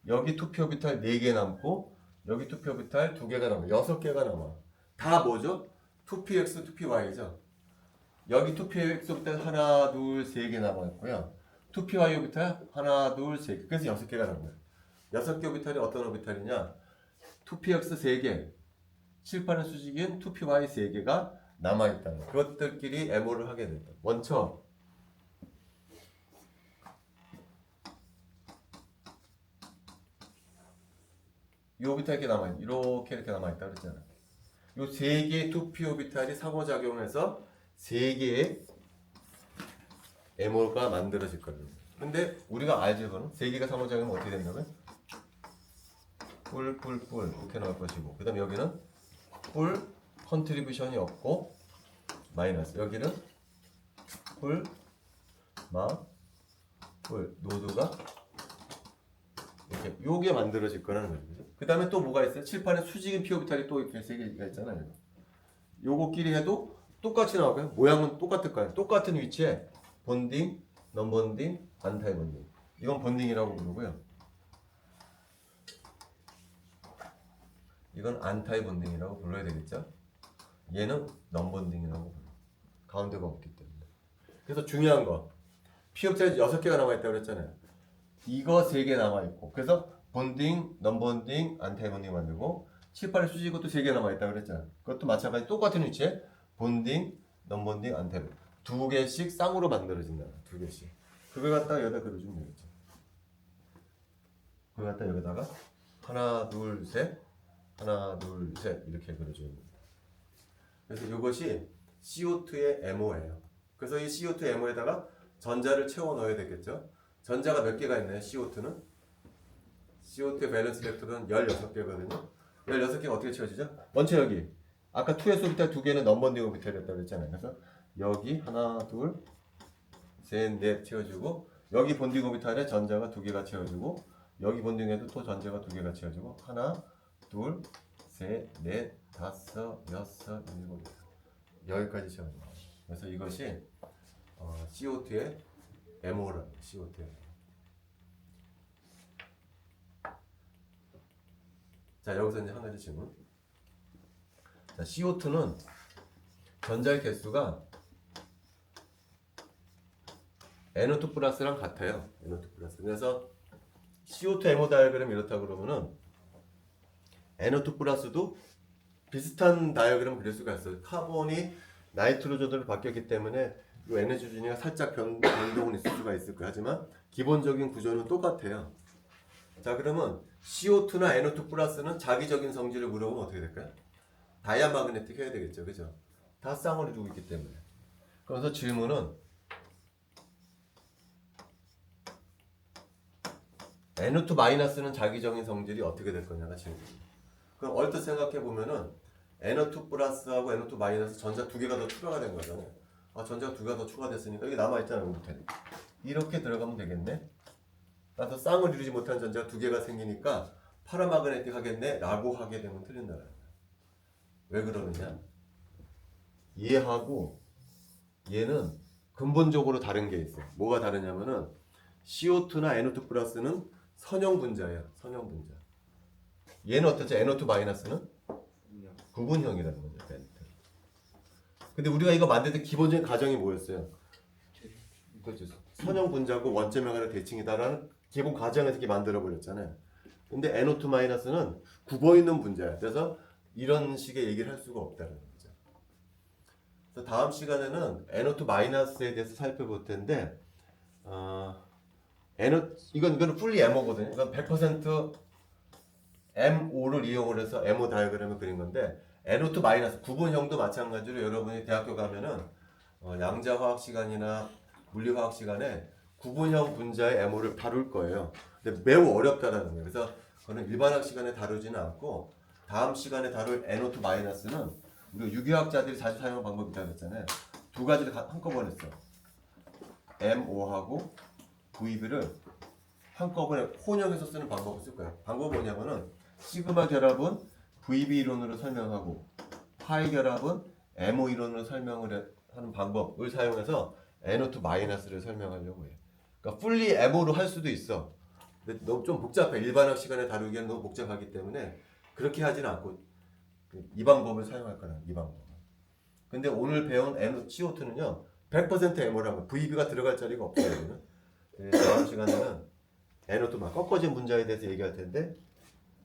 여기 2p 오비탈 4개 남고 여기 2p 오비탈 2개가 남아. 6개가 남아. 다 뭐죠? 2px, 2py죠. 여기 2px 오비탈 하나, 둘, 3개 남아있고요. 2py 오비탈 하나, 둘, 3개. 그래서 6개가 남아요. 6개 오비탈이 어떤 오비탈이냐? 2px 3개, 칠판의 수직인 2py 3개가 남아있다는 거. 그것들끼리 MO를 하게 된다. 원처 이 오비탈 이렇게 남아있다. 이렇게 남아있다 그랬잖아. 이 3개의 2p 오비탈이 상호작용해서 3개의 MO가 만들어질 거예요. 근데 우리가 알죠, 그거는? 3개가 상호작용하면 어떻게 된다면? 뿔 이렇게 나올 것이고, 그 다음에 여기는 뿔 컨트리뷰션이 없고 마이너스, 여기는 뿔 노드가 이렇게 요게 만들어질 거라는 거죠. 그 다음에 또 뭐가 있어요? 칠판에 수직인 p 오비탈이 또 이렇게 3개가 있잖아요. 요거끼리 해도 똑같이 나오고요. 모양은 똑같을 거예요. 똑같은 위치에 본딩, 넘본딩, 안타이 본딩. 이건 본딩이라고 부르고요. 이건 안타이 본딩이라고 불러야 되겠죠. 얘는 넘본딩이라고 불러요. 가운데가 없기 때문에. 그래서 중요한 거, p 오비탈이 6개가 남아있다고 그랬잖아요. 이거 3개 남아있고, 그래서 본딩, 넘본딩, 안타이 본딩 만들고, 칠판에 수직 것도 3개 남아있다고 그랬잖아요. 그것도 마찬가지 똑같은 위치에 본딩, 넘본딩, 안타이 본딩 2개씩 쌍으로 만들어진다. 2개씩. 그걸 갖다가 여기다 그려주면 되겠죠. 그걸 갖다가 여기다가 하나, 둘, 셋 이렇게 그려줘야 됩니다. 그래서 이것이 CO2의 MO예요. 그래서 이 CO2 MO에다가 전자를 채워 넣어야 되겠죠. 전자가 몇 개가 있나요? CO2는? CO2의 밸런스 벡터는 16개거든요. 16개가 어떻게 채워지죠? 먼저 여기 아까 2s 오비탈 2개는 넘본딩 오비탈이었다고 그랬잖아요. 그래서 여기 하나, 둘, 셋, 넷 채워주고, 여기 본딩 오비탈에 전자가 2개가 채워주고, 여기 본딩에도 또 전자가 2개가 채워주고, 하나, 둘, 셋, 넷, 다섯, 여섯, 일곱, 여기까지 채워줍니다. 그래서 이것이 CO2의 MO라는 CO2의. 자, 여기서 이제 한 가지 질문. 자, CO2는 전자의 개수가 NO2 플러스랑 같아요. NO2 플러스. 그래서 CO2 MO 다이어그램 이렇다 그러면은 NO2 플러스도 비슷한 다이어그램 그릴 수가 있어요. 카본이 나이트로전으로 바뀌었기 때문에 이 에너지 준위가 살짝 변동은 있을 수가 있을 거예요. 하지만 기본적인 구조는 똑같아요. 자, 그러면 CO2나 NO2 플러스는 자기적인 성질을 물어보면 어떻게 될까요? 다이아마그네틱 해야 되겠죠. 그죠? 다 쌍을 이루고 있기 때문에. 그래서 질문은 NO2 마이너스는 자기적인 성질이 어떻게 될 거냐가 질문입니다. 그럼 얼핏 생각해 보면은 NO2 플러스하고 NO2 마이너스 전자 두 개가 더 추가가 된 거잖아요. 아, 전자가 두 개가 더 추가됐으니까 여기 남아 있잖아요. 밑에. 이렇게 들어가면 되겠네. 나서 쌍을 이루지 못한 전자가 두 개가 생기니까 파라마그네틱 하겠네 라고 하게 되면 틀린다. 왜 그러느냐? 얘하고 얘는 근본적으로 다른 게 있어요. 뭐가 다르냐면은 CO2나 NO2 플러스는 선형 분자예요. 선형 분자. 얘는 어떻죠? NO2 마이너스는 구분형이라는 거죠. 근데 우리가 이거 만들 때 기본적인 가정이 뭐였어요? 그렇죠. 선형 분자고 원점의 간의 대칭이다라는 기본 가정에서 이렇게 만들어 버렸잖아요. 근데 NO2 마이너스는 굽어 있는 분자야. 그래서 이런 식의 얘기를 할 수가 없다는 거죠. 그래서 다음 시간에는 NO2 마이너스에 대해서 살펴볼 텐데, 이거는 풀리 MO거든요. 이건 100% MO를 이용을 해서 MO 다이어그램을 그린 건데, NO2 마이너스 구분형도 마찬가지로 여러분이 대학교 가면은 양자화학 시간이나 물리화학 시간에 구분형 분자의 MO를 다룰 거예요. 근데 매우 어렵다라는 거예요. 그래서 그거는 일반학 시간에 다루지는 않고 다음 시간에 다룰 NO2 마이너스는 우리 유기학자들이 자주 사용하는 방법이 있다고 했잖아요. 두 가지를 한꺼번에 써. MO하고 VB를 한꺼번에 혼용해서 쓰는 방법을 쓸 거예요. 방법은 뭐냐면은 시그마 결합은 VB 이론으로 설명하고 파이 결합은 MO 이론으로 설명을 하는 방법을 사용해서 NO2 마이너스를 설명하려고 해요. 그러니까 풀리 MO로 할 수도 있어. 근데 너무 좀 복잡해. 일반학 시간에 다루기에는 너무 복잡하기 때문에 그렇게 하지는 않고 이 방법을 사용할 거라. 이 방법. 근데 오늘 배운 CO2는요 100% MO라고 VB가 들어갈 자리가 없어요. 다음 시간에는 NO2 막 꺾어진 분자에 대해서 얘기할 텐데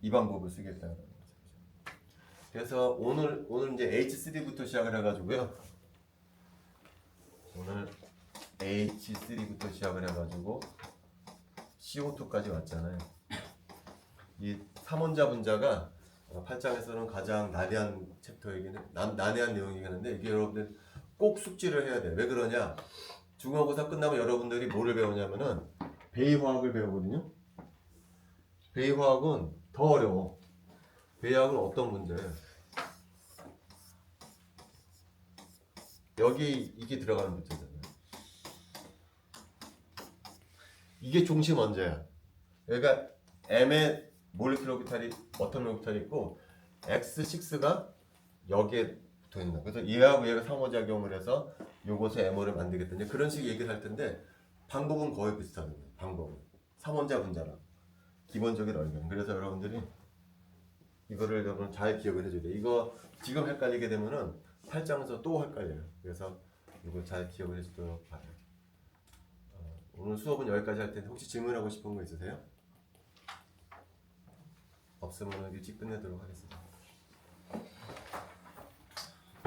이 방법을 쓰겠다는 거죠. 그래서 오늘 이제 H3부터 시작을 해가지고요. 오늘 H3부터 시작을 해가지고 CO2까지 왔잖아요. 이 3원자 분자가 8장에서는 가장 난해한 챕터이긴 해. 난해한 내용이긴 한데 이게 여러분들 꼭 숙지를 해야 돼. 왜 그러냐? 중간고사 끝나면 여러분들이 뭐를 배우냐면은 배이화학을 배우거든요. 배이화학은 더 어려워. 배이화학은 어떤 문제예요? 여기 이게 들어가는 문제잖아요. 이게 중심 원자야. 그러니까 M의 몰리큘러 오비탈이 어떤 오비탈이 있고 X6가 여기에 붙어 있는. 그래서 얘하고 얘가 상호작용을 해서 요것에 MO를 만들겠다. 이제 그런 식의 얘기를 할 텐데 방법은 거의 비슷합니다. 방법은 3원자 분자랑 기본적인 얼굴. 그래서 여러분들이 이거를 여러분 잘 기억을 해줘야 돼요. 이거 지금 헷갈리게 되면은 8장에서 또 헷갈려요. 그래서 이거 잘 기억을 해주도록 바라요. 오늘 수업은 여기까지 할 텐데 혹시 질문하고 싶은 거 있으세요? 없으면 일찍 끝내도록 하겠습니다.